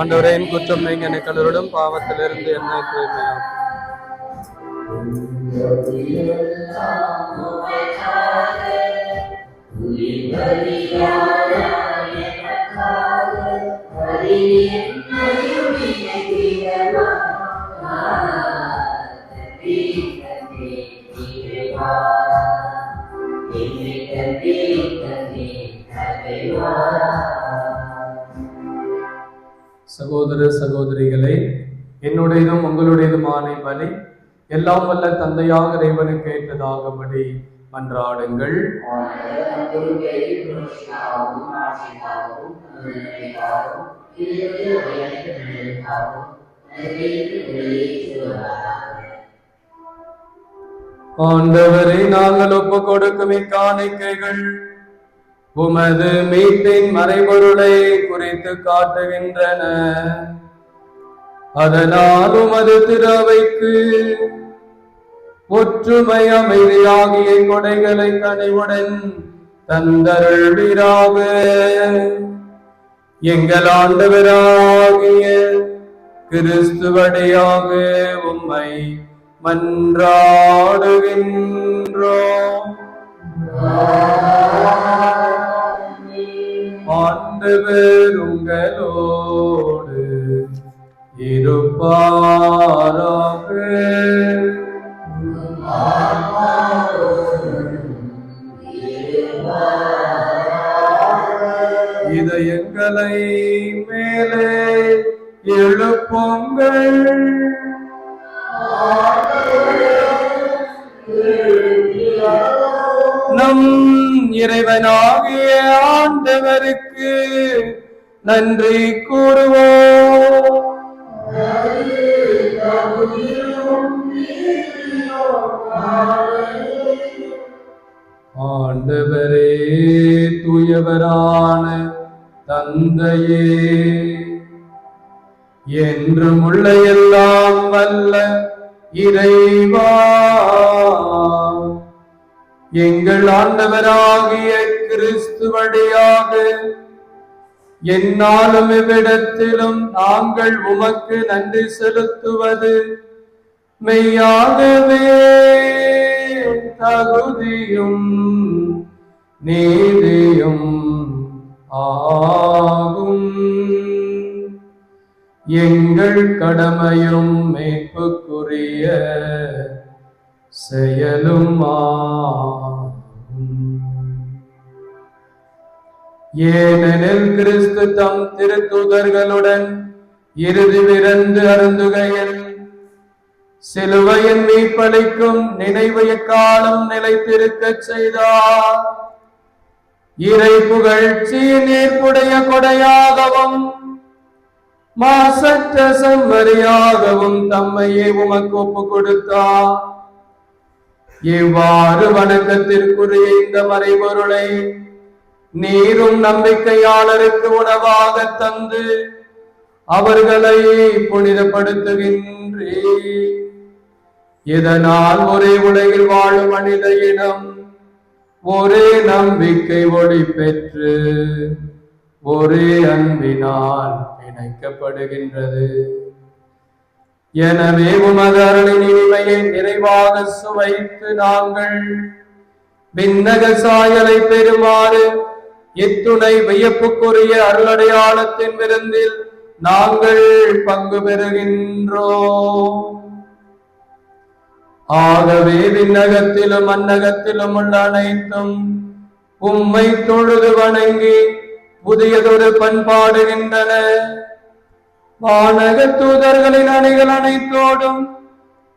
ஆண்டவரே, என் குற்றம் நீங்க என்னை கழுவிடும், பாவத்திலிருந்து என்னை தூய்மையாக்கும். சகோதர சகோதரிகளே, என்னுடையதும் உங்களுடையதுமான பலி எல்லாம் வல்ல தந்தையாக இறைவனுக்கு ஏற்றதாகும்படி மன்றாடுங்கள். ஆண்டவரை நாங்கள் ஒப்பு கொடுக்கும் இக்காணிக்கைகள் உமது மீட்பின் மறைபொருளை குறித்து காட்டுகின்றன. அதனால் உமது திருவைக்கு ஒற்றுமை அமைதியாகிய கொடைகளை கனிவுடன் தந்தருள்வீராக. எங்கள் ஆண்டவராகிய கிறிஸ்துவடியாக உம்மை மன்றாடுகின்றோம். ஆண்டவர் உங்களோடு இருப்பாராக. இதயங்களை மேலே எழுப்புங்கள். நம் இறைவனாகிய ஆண்டவருக்கு நன்றி கூறுவோம். ஆண்டவரே, தூயவரான தந்தையே, என்றும் உள்ள எல்லாம் வல்ல இறைவா, எங்கள் ஆண்டவராகிய கிறிஸ்து வழியாக எந்நாளும் இவ்விடத்திலும் நாங்கள் உமக்கு நன்றி செலுத்துவது மெய்யாகவே தகுதியும் நீதியும் ஆகும். எங்கள் கடமையும் மீட்புக்குரிய செயலும் ஆகும். ஏனெனில் கிறிஸ்து தம் திருத்தூதர்களுடன் இறுதி விருந்து அருந்துகையில் சிலுவையின் மீட்பளிக்கும் நினைவு எக்காலம் நிலைத்திருக்க செய்தார். இறை புகழ்ச்சியின் ஏற்புடைய கொடையாகவும் மாசற்ற செம்மறியாகவும் தம்மையே உமக்கு ஒப்பு கொடுத்தார். இவ்வாறு வணக்கத்திற்குரிய இந்த மறைபொருளை நீரும் நம்பிக்கையாளருக்கு உணவாக தந்து அவர்களை புனிதப்படுத்துகின்றே. இதனால் ஒரே உலகில் வாழும் மனித இனம் ஒரே நம்பிக்கை ஒளி பெற்று ஒரே அன்பினால் இணைக்கப்படுகின்றது. எனவே உமது அருளின் இனிமையை நிறைவாக சுவைத்து நாங்கள் விண்ணக சாயலை பெறுமாறு இத்துணை வியப்புக்குரிய அருளடையாளத்தின் விருந்தில் நாங்கள் பங்கு பெறுகின்றோம். ஆகவே விண்ணகத்திலும் மண்ணகத்திலும் உள்ள அனைத்தும் உம்மை தொழுது வணங்கி புதியதொரு பண்பாடுகின்றன. வானக தூதர்களின் அணிகள் அனைத்தோடும்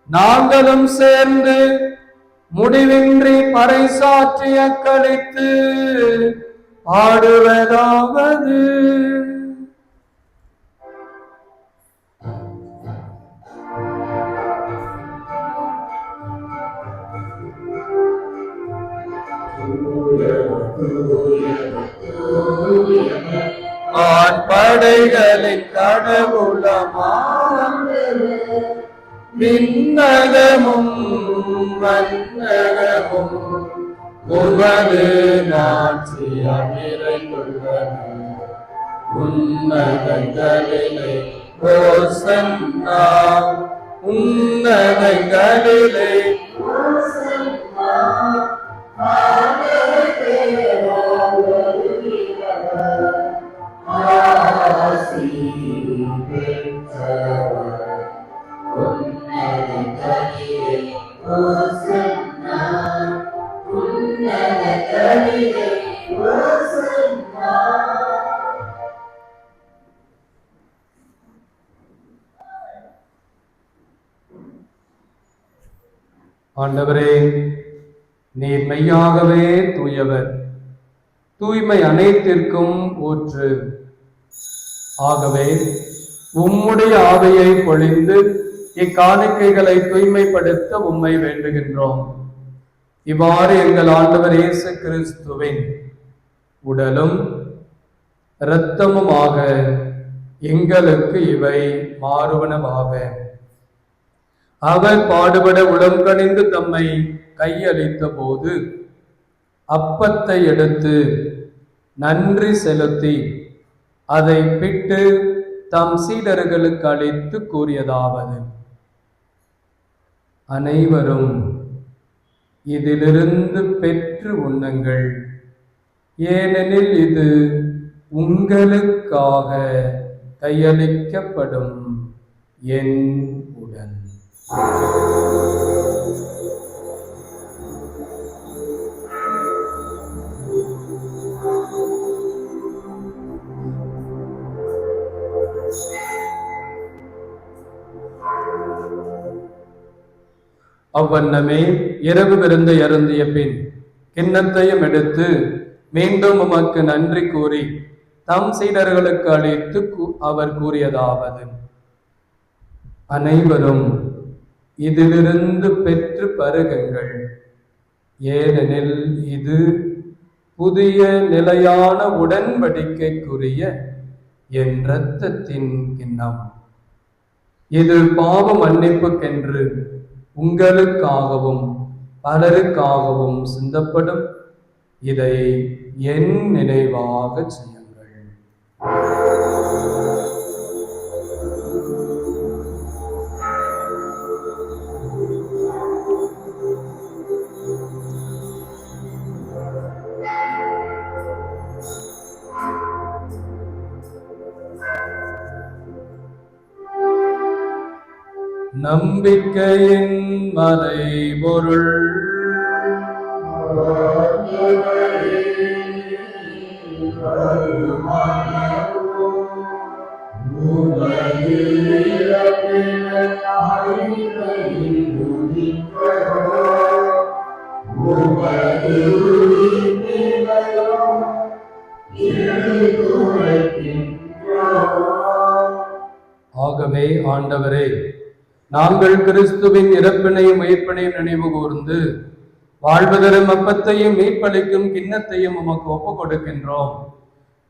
நாங்களும் சேர்ந்து முடிவின்றி பறைசாற்றிய கழித்து பாடுவதாவது: படைகளின் கடவுளமாம் விண்ணகமும் மன்னகமும் உமது நாட்சியால் நிறைந்துள்ளன. உன்னதங்களிலே ஓசன்னா, உன்னதங்களிலே ஓசன்னா. ஆண்டவரே, நீர் மெய்யாகவே தூயவர், தூய்மை அனைத்திற்கும் ஊற்று. ஆகவே உம்முடைய ஆவியை பொழிந்து இக்காணிக்கைகளை தூய்மைப்படுத்த உம்மை வேண்டுகின்றோம். இவ்வாறு எங்கள் ஆண்டவர் இயேசு கிறிஸ்துவின் உடலும் இரத்தமுமாக எங்களுக்கு இவை மாறுவனவாக. அவர் பாடுபட உளம் கனிந்து தம்மை கையளித்த போது அப்பத்தை எடுத்து நன்றி செலுத்தி அதை பிட்டு தம் சீடர்களுக்கு அளித்து கூறியதாவது: அனைவரும் இதிலிருந்து பெற்று உண்ணுங்கள், ஏனெனில் இது உங்களுக்காக கையளிக்கப்படும் என் உடல். அவ்வண்ணமே இரவு விருந்தை அருந்திய பின் கிண்ணத்தையும் எடுத்து மீண்டும் உமக்கு நன்றி கூறி தம் சீடர்களுக்கு அளித்து அவர் கூறியதாவது: அனைவரும் இதிலிருந்து பெற்று பருகுங்கள், ஏனெனில் இது புதிய நிலையான உடன்படிக்கைக்குரிய என் இரத்தத்தின் கிண்ணம். இது பாவ மன்னிப்புக்கென்று உங்களுக்காகவும் பலருக்காகவும் சிந்தப்படும். இதை என் நினைவாக செய்யுங்கள். நம்பிக்கையின் மறைபொருள். ஆகவே ஆண்டவரே, நாங்கள் கிறிஸ்துவின் இறப்பினையும் உயிர்ப்பினையும் நினைவு கூர்ந்து வாழ்வதரும் அப்பத்தையும் மீட்பளிக்கும் கிண்ணத்தையும் உமக்கு ஒப்புக் கொடுக்கின்றோம்.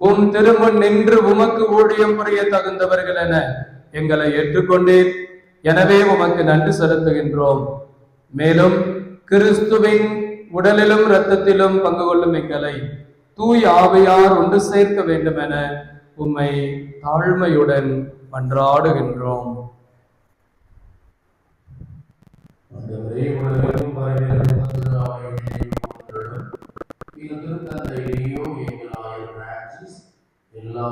உம் திருமுன் நின்று உமக்கு ஊழியம் புரிய தகுந்தவர்கள் என எங்களை ஏற்றுக்கொண்டீர். எனவே உமக்கு நன்றி செலுத்துகின்றோம். மேலும் கிறிஸ்துவின் உடலிலும் இரத்தத்திலும் பங்கு கொள்ளும் எங்களை தூய் ஆவியார் ஒன்று சேர்க்க வேண்டும் என உம்மை தாழ்மையுடன் மன்றாடுகின்றோம். எல்லா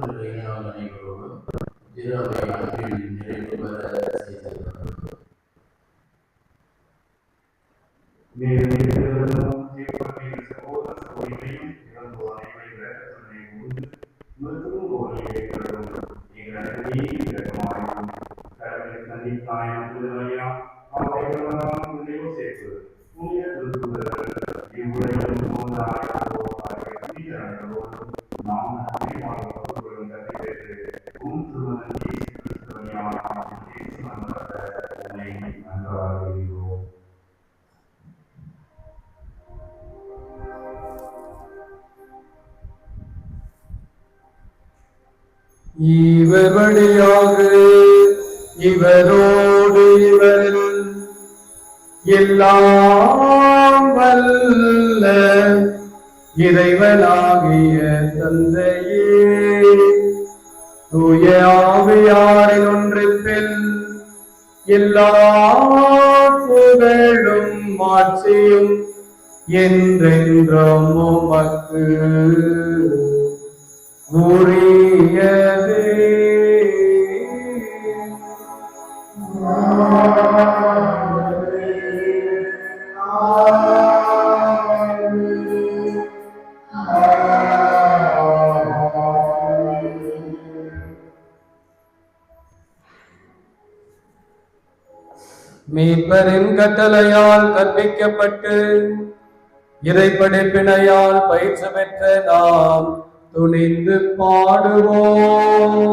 அனைவரோடும் நிறைவு பெற இவர் வழியாக இவரோடு இவரில் எல்லாம் வல்ல இறைவனாகிய தந்தையே, தூய ஆவியாரின் ஒன்றிப்பில் எல்லா புகழும் மாட்சியும் என்றென்றும் உமக்கு உரியதே. மீட்பரின் கட்டளையால் கற்பிக்கப்பட்டு இறைப்படைப்பினையால் பயிற்சி பெற்ற நாம் துணிந்து பாடுவோம்.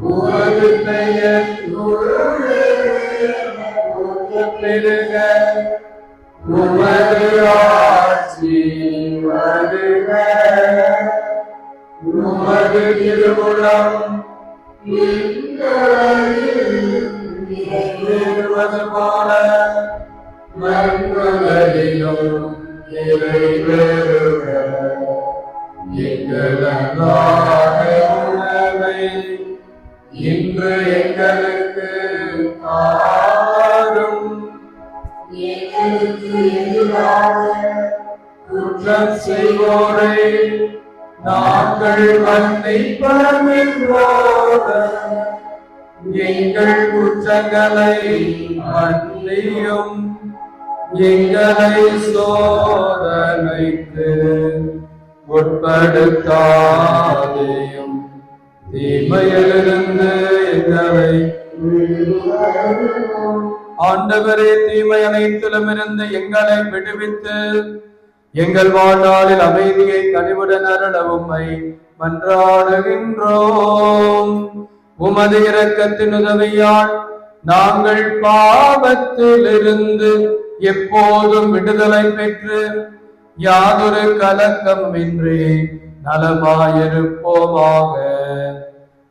உமது பெயர் பெருக, உமது ஆட்சி வருக, உமது திருவுளம் நிறைவேறுவது போல மண்ணுலகிலும் நிறைவேறுக. எங்கள் அன்றாட உணவை இன்று எங்களுக்கு தாரும். எங்களுக்கு எதிராக குற்றம் செய்வோரை நாங்கள் மன்னிப்போம். எங்கள் குற்றங்களை மன்னியும், எங்களை சோதனைக்கு உட்படுத்தாதேயும், தீமையிலிருந்து எங்களை ஆண்டவரே, தீமை அனைத்திலும் இருந்து எங்களை விடுவித்து எங்கள் வாழ்நாளில் அமைதியை கனிவுடன் அருள உம்மை மன்றாடுகின்றோம். உமது இரக்கத்தின் உதவியால் நாங்கள் பாவத்திலிருந்து எப்போதும் விடுதலை பெற்று யாதொரு கலக்கமின்றி நலமாயிருப்போமாக.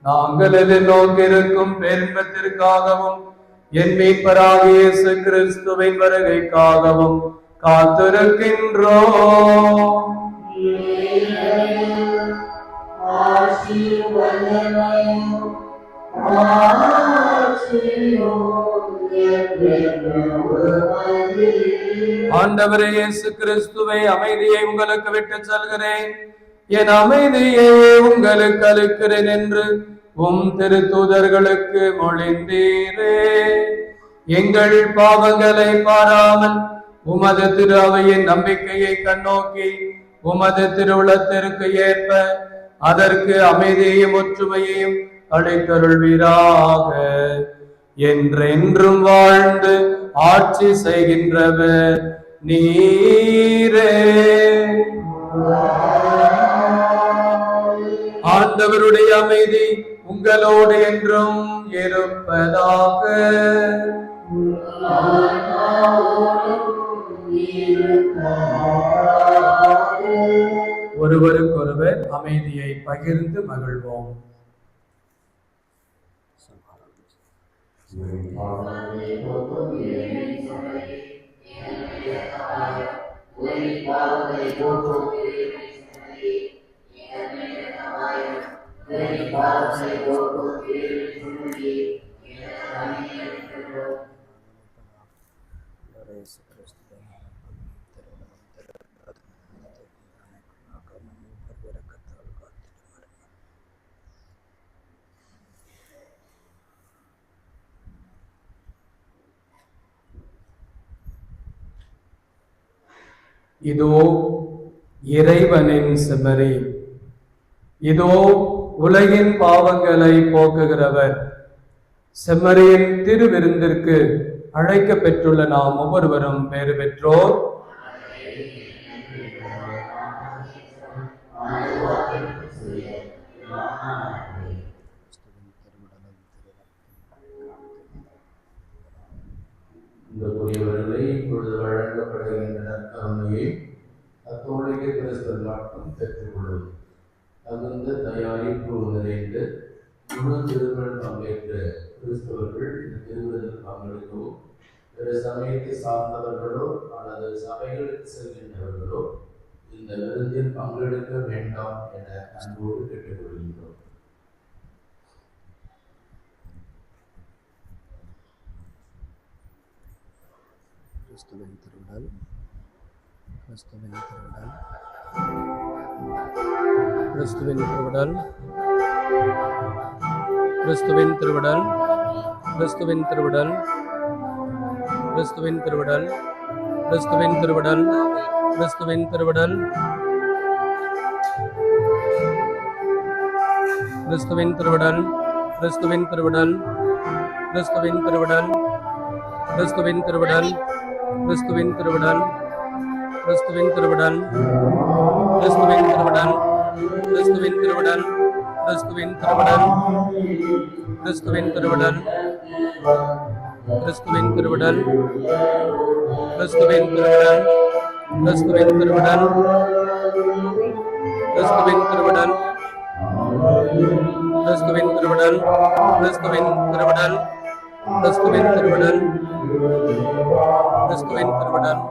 நாங்கள் எதிர்நோக்கியிருக்கும் பேரின்பத்திற்காகவும் என் மீட்பராகிய இயேசு கிறிஸ்துவின் வருகைக்காகவும் காத்திருக்கின்றோம். ஆண்டவரே இயேசு கிறிஸ்துவை, அமைதியை உங்களுக்கு விட்டு செல்கிறேன், என் அமைதியை உங்களுக்கு அளிக்கிறேன் என்று உம் திருத்தூதர்களுக்கு மொழிந்தீரே. எங்கள் பாவங்களை பாராமல் உமது திரு அவையின் நம்பிக்கையை கண்ணோக்கி உமது திருவுளத்திற்கு ஏற்ப அதற்கு அமைதியையும் ஒற்றுமையையும் அளித்தருள்வீராக. என்றென்றும் வாழ்ந்து ஆட்சி செய்கின்றவர் நீரே. ஆண்டவருடைய அமைதி உங்களோடு என்றும் இருப்பதாக. ஒருவருக்கொருவர் அமைதியை பகிர்ந்து மகிழ்வோம். இதோ இறைவனின் செம்மறி, இதோ உலகின் பாவங்களை போக்குகிறவர். செம்மறியின் திருவிருந்திற்கு அழைக்க பெற்றுள்ள நாம் ஒவ்வொருவரும் பேறு பெற்றோர். இந்த புதியவர்களை இப்பொழுது வழங்கப்படுகின்ற நற்கருணையை கத்தோலிக்க கிறிஸ்தவ மட்டும் பெற்றுக்கொள்வது தகுந்த தயாரிப்பு நிறைந்து முழு திருமணம் பங்கேற்ற கிறிஸ்தவர்கள் இந்த திருவிருந்தில் பங்கெடுக்கவும், பிற சமயத்தை சார்ந்தவர்களோ அல்லது சபைகளுக்கு செல்கின்றவர்களோ இந்த விருந்தில் பங்கெடுக்க வேண்டாம் என அன்போடு கேட்டுக்கொள்கின்றோம். கிறிஸ்துவின் திருவிடல், கிறிஸ்துவின் திருவிடல், கிறிஸ்துவின் திருவிடல், கிறிஸ்துவின் திருவிடல், கிறிஸ்துவின் திருவிடல், கிறிஸ்துவின் திருவிடல், கிறிஸ்துவின் திருவிடல், கிறிஸ்துவின் திருவிடல், கிறிஸ்துவின் திருவிடல், கிறிஸ்துவின் திருவிடல், கிறிஸ்துவின் திருவிடல், கிறிஸ்துவின் திருவிடல், கிறிஸ்துவின் திருவிடல், கிறிஸ்துவின் திருவிடல், கிறிஸ்துவின் திருவிடல், கிறிஸ்துவின் திருவிடல், கிறிஸ்துவின் திருவிடல், கிறிஸ்துவின் திருவிடல், கிறிஸ்துவின் திருவிடல், கிறிஸ்துவின் திருவிடல், கிறிஸ்துவின் திருவிடல், கிறிஸ்துவின் திருவிடல், கிறிஸ்துவின் திருவிடல், கிறிஸ்துவின் திருவிடல், கிறிஸ்துவின் திருவிடல், கிறிஸ்துவின் திருவிடல்.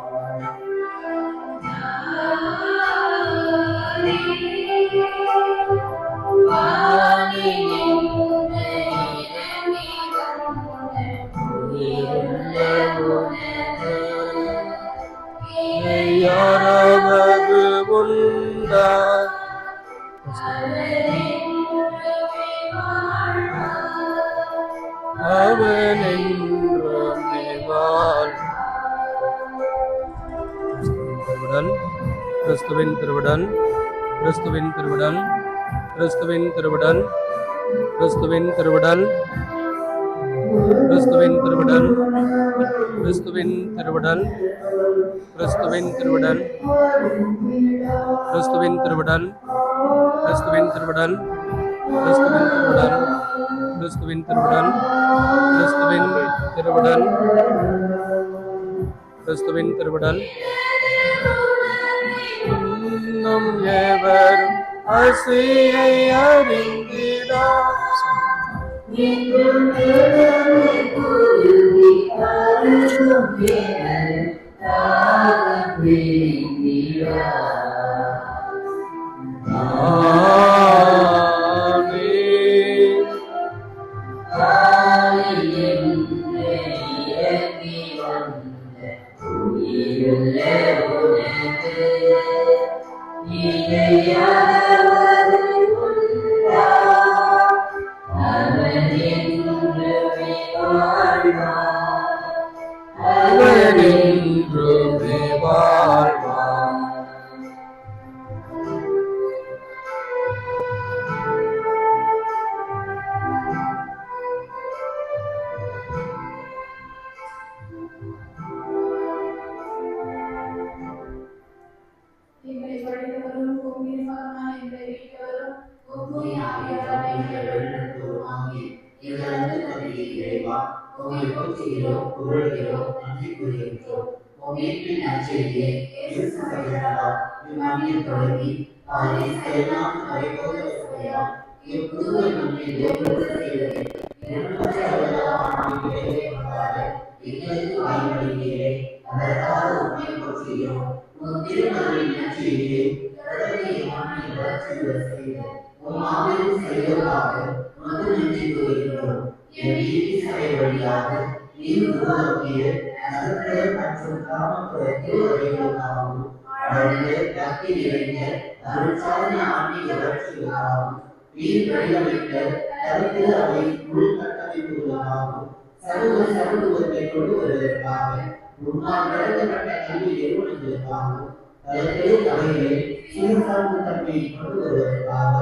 யாராவது உண்டா அவன் என்றுமே வாழ். கிறிஸ்துவின் திருவிடல், கிறிஸ்துவின் திருவிடல், கிறிஸ்துவின் திருவிடல், கிறிஸ்துவின் திருவிடல், கிறிஸ்துவின் திருவிடல், கிறிஸ்துவின் திருவிடல், கிறிஸ்துவின் திருவிடல், கிறிஸ்துவின் திருவிடல், கிறிஸ்துவின் திருவிடல், கிறிஸ்துவின் திருவிடல், கிறிஸ்துவின் திருவிடல், கிறிஸ்துவின் திருவிடல், கிறிஸ்துவின் திருவிடல். இன்னும் எவரும் ஆசையை அறிந்திடா எங்களை படித்தவரும் பூமியின் மகனான எங்களை வீட்டவரும் உம்மை ஆவியாரான எங்களை வழிநடத்துவோமாகி எங்கள் அன்பு தந்தையே இறைவா, உம்மை போற்றுகிறோம், புகழ்கிறோம், நன்றி கூறுகின்றோம். உம் மீட்பின் நற்செய்தியை இயேசு சபையினரால் இம்மண்ணில் தொடங்கி பாரிஸ் எல்லாத்து நடைபோத சபையால் இப்புதுவை நம்மை ஒவ்வொரு செய்ததை 260ஆம் ஆண்டிலே கொண்டாட எங்களுக்கு வாய்ப்பளிக்கிறேன். அதற்காக உம்மை போற்றுகிறோம். உம் திருமகளின் நற்செய்தியை கடவுளை மண்ணில் வளர்ச்சியுற செய்த உம் மாபெரும் செயலுக்காக உமக்கு நன்றி கூறுகின்றோம். என் நீதி சபை வழியாக நீர் உருவாக்கிய நகர்ப்புற மற்றும் கிராமப்புற திருவரைகளுக்காகவும் அழகிய பக்தி நிறைந்த அருட்சாதன ஆன்மீக வளர்ச்சிகளுக்காகவும் நீர் வடிவமைத்த கருத்து அவை உள்கட்டமைப்புகளுக்காகவும் சமூகத்தை கொண்டு வருவதற்காக முன்னால் நடத்தப்பட்ட கல்வி நிறுவனங்களுக்காகவும் பல்வேறு அவைகளை சீர்சார்ந்த தன்மையை கொண்டு வருவதற்காக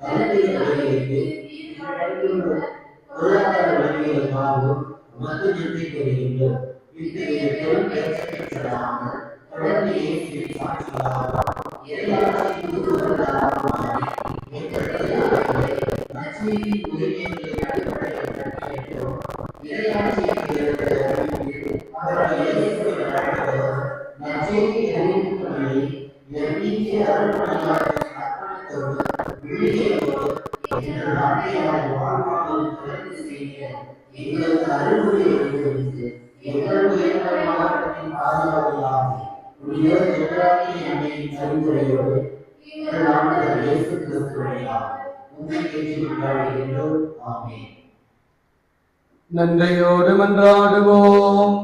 பல்வேறு அவைகளுக்கு பொருளாதார வழிகளுக்காகவும் உமக்கு நன்றி கூறுகின்றோம். இத்தகைய பெரும் பெயராமல் தொடர்ந்து இயேசுவின் சாட்சிகளாக இறையாட்சியின் தூதுவர்களாகுமாறு நற்செய்தியின் உரிமைகளை அடிப்படையில் கட்டியேற்றோம். இறையாட்சியை அவருடைய இயேசுவை வழங்குகிறோம். நற்செய்தியை அறிவிக்கும் பணியை எண்ணிக்கை அருள்பணியாளர் அர்ப்பணித்தோடு விழியோடு எங்கள் வாழ்க்கையால் வாழ்வாங்கும் தொடர்ந்து செய்ய எங்களுக்கு அறிவுரை எழுதிவிட்டு எங்கள் உயர்ந்த மாவட்டத்தின் பாதுகாவலாகி உயர் எதிராகிய அன்னையின் அறிவுரையோடு எங்கள் ஆண்டவர் இயேசு கிறிஸ்து வழியாக உண்மை கேட்டுக்கொள்கின்றோம். ஆமென். நன்றியோடு மன்றாடுவோம்.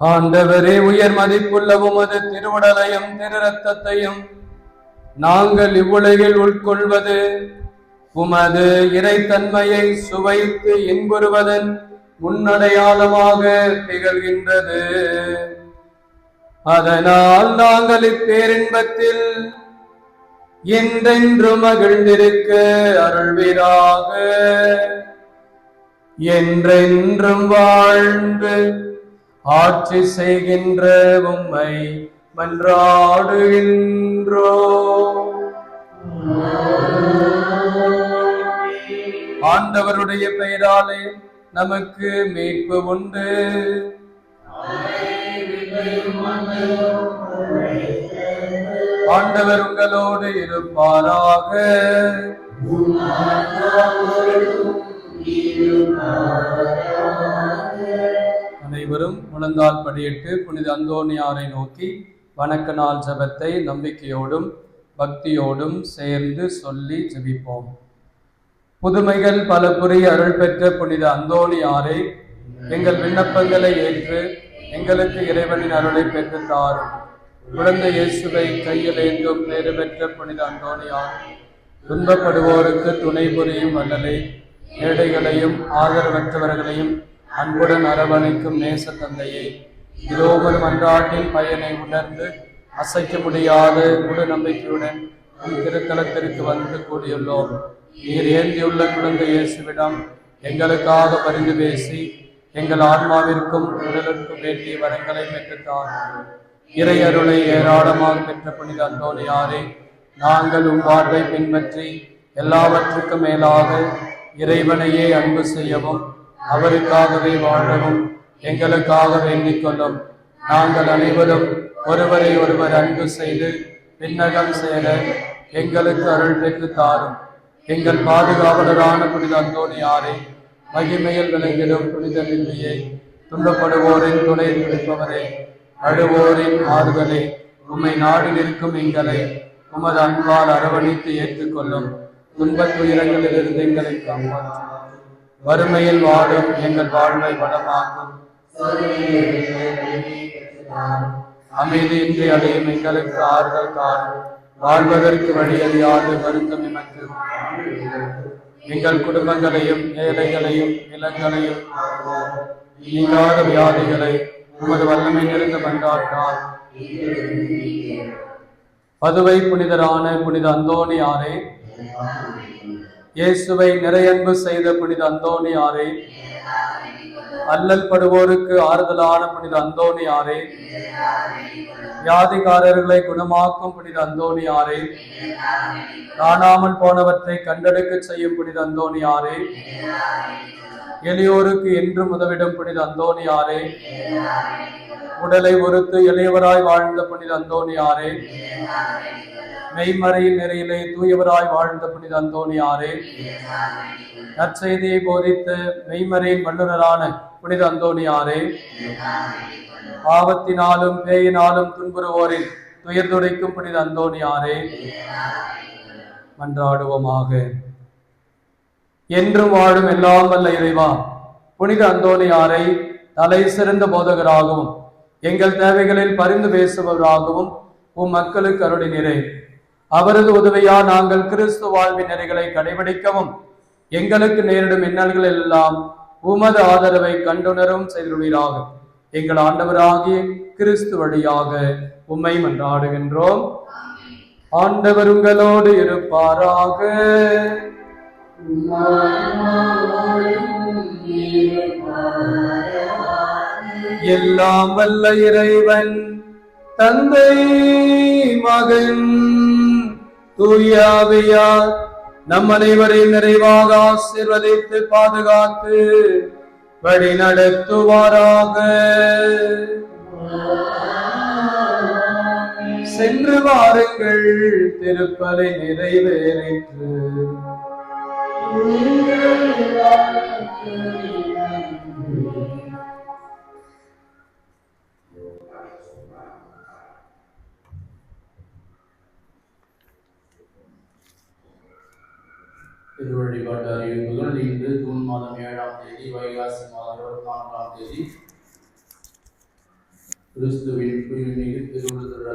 ஆண்டவரே, உயர் மதிப்புள்ள உமது திருவுடலையும் திரு ரத்தத்தையும் நாங்கள் இவ்வுலகில் உட்கொள்வது உமது இறைத்தன்மையை சுவைத்து இன்புறுவதன் முன்னடையாளமாக திகழ்கின்றது. அதனால் நாங்கள் இப்பேரின்பத்தில் என்றென்று மகிழ்ந்திருக்க அருள்வீராக. என்றென்றும் வாழ்ந்து ஆட்சி செய்கின்ற உம்மை மன்றாடுகின்றோம். ஆண்டவருடைய பெயராலே நமக்கு மீட்பு உண்டு. ஆண்டவர் உங்களோடு இருப்பாராக. அனைவரும் முழந்தால் படியிட்டு புனித அந்தோணியாரை நோக்கி வணக்க நாள் ஜெபத்தை நம்பிக்கையோடும் பக்தியோடும் சேர்ந்து சொல்லி ஜெபிப்போம். புதுமைகள் பல புரிய அருள் பெற்ற புனித அந்தோணியாரை எங்கள் விண்ணப்பங்களை ஏற்று எங்களுக்கு இறைவனின் அருளை பெற்று தாரும். குழந்தை இயேசுவை கையில் ஏந்தும் பேறு பெற்ற புனித அந்தோணியார் துன்பப்படுவோருக்கு துணை புரியும் வல்லலை, ஏழைகளையும் ஆதரவற்றவர்களையும் அன்புடன் அரவணைக்கும் நேச தந்தையை, இதோவர் மன்றாட்டின் பயனை உணர்ந்து அசைக்க முடியாத முழு நம்பிக்கையுடன் உம் திருத்தலத்திற்கு வந்து கூடியுள்ளோம். நீர் ஏந்தியுள்ள குழந்தை இயேசுவிடம் எங்களுக்காக பரிந்து பேசி எங்கள் ஆன்மாவிற்கும் உடலுக்கும் வேண்டிய வரங்களை பெற்றுத்தார். இறை அருளை ஏராளமாக பெற்ற புனித அந்தோணியாரே, நாங்கள் உம் வாழ்வை பின்பற்றி எல்லாவற்றுக்கும் மேலாக இறைவனையே அன்பு செய்யவும் அவருக்காகவே வாழவும் எங்களுக்காக வேண்டிக் கொள்ளும். நாங்கள் அனைவரும் ஒருவரை ஒருவர் அன்பு செய்து விண்ணகம் சேர எங்களுக்கு அருள் பெற்று தாரும். எங்கள் பாதுகாவலரான புனித அந்தோணியாரே, மகிமையில் விளங்கிடும் புனித லில்லியை, துன்பப்படுவோரின் துணை நிற்பவரே, அழுவோரின் ஆறுதலை, உம்மை நாடி நிற்கும் எங்களை உமது அன்பால் அரவணைத்து ஏற்றுக்கொள்ளும். துன்பத் துயரங்களிலிருந்து எங்களை காப்பாற்றும். வறுமையில் வாடும் எங்கள் வாழ்வை வளமாக்கும். அமைதியின்றி அடையும் எங்களுக்கு ஆறுதல் தாரும். வாழ்வதற்கு வழியறியாது வருத்தம் எமக்கு. எங்கள் குடும்பங்களையும் ஏழைகளையும் நிலங்களையும் நீங்காத வியாதிகளை உமது வல்லமை நிறைந்த மன்றாட்டால் பதுவை புனிதரான புனித அந்தோணியாரே, இயேசுவை நிறையன்பு செய்த புனித அந்தோணியாரே, அல்லல் படுவோருக்கு ஆறுதலான புனித அந்தோணியாரே, வியாதிகாரர்களை குணமாக்கும் புனித அந்தோணியாரே, காணாமல் போனவற்றை கண்டெடுக்க செய்யும் புனித அந்தோணியாரே, எளியோருக்கு என்றும் உதவிடும் புனித அந்தோணியாரே, உடலை ஒருத்து எளியவராய் வாழ்ந்த புனித அந்தோணியாரே, மெய்மறையின் நெறியிலே தூயவராய் வாழ்ந்த புனித அந்தோணியாரே, நற்செய்தியை போதித்து மெய்மறையின் வல்லுநரான புனித அந்தோணியாரே, பாவத்தினாலும் பேயினாலும் துன்புறுவோரின் துயர் துடைக்கும் புனித அந்தோணியாரே, மன்றாடுவோமாக. என்றும் வாழும் எல்லாம் வல்ல இறைவா, புனித அந்தோணியாரை தலை சிறந்த போதகராகவும் எங்கள் தேவைகளில் பரிந்து பேசுபவராகவும் உம் மக்களுக்கு அருளினரே. அவரது உதவியா நாங்கள் கிறிஸ்து வாழ்வின் நெறிகளை கடைபிடிக்கவும் எங்களுக்கு நேரிடும் இன்னல்கள் எல்லாம் உமது ஆதரவை கண்டுணரும் செய்துள்ளீராக. எங்கள் ஆண்டவராகிய கிறிஸ்து வழியாக உம்மை மன்றாடுகின்றோம். ஆண்டவர் உங்களோடு இருப்பாராக. எல்லாம் வல்ல இறைவன் தந்தை மகன் தூயாவியார் நம் அனைவரையும் நிறைவாக ஆசீர்வதித்து பாதுகாத்து வழி நடத்துவாராக. சென்று வாருங்கள், திருப்பலி நிறைவேறிற்று. திருவழிபாட்டு அறிவிப்புகள். இன்று ஜூன் மாதம் 7ஆம் தேதி வைகாசி மாதம் 24ஆம் தேதி கிறிஸ்துவின் புனிதமிகு திருவிழா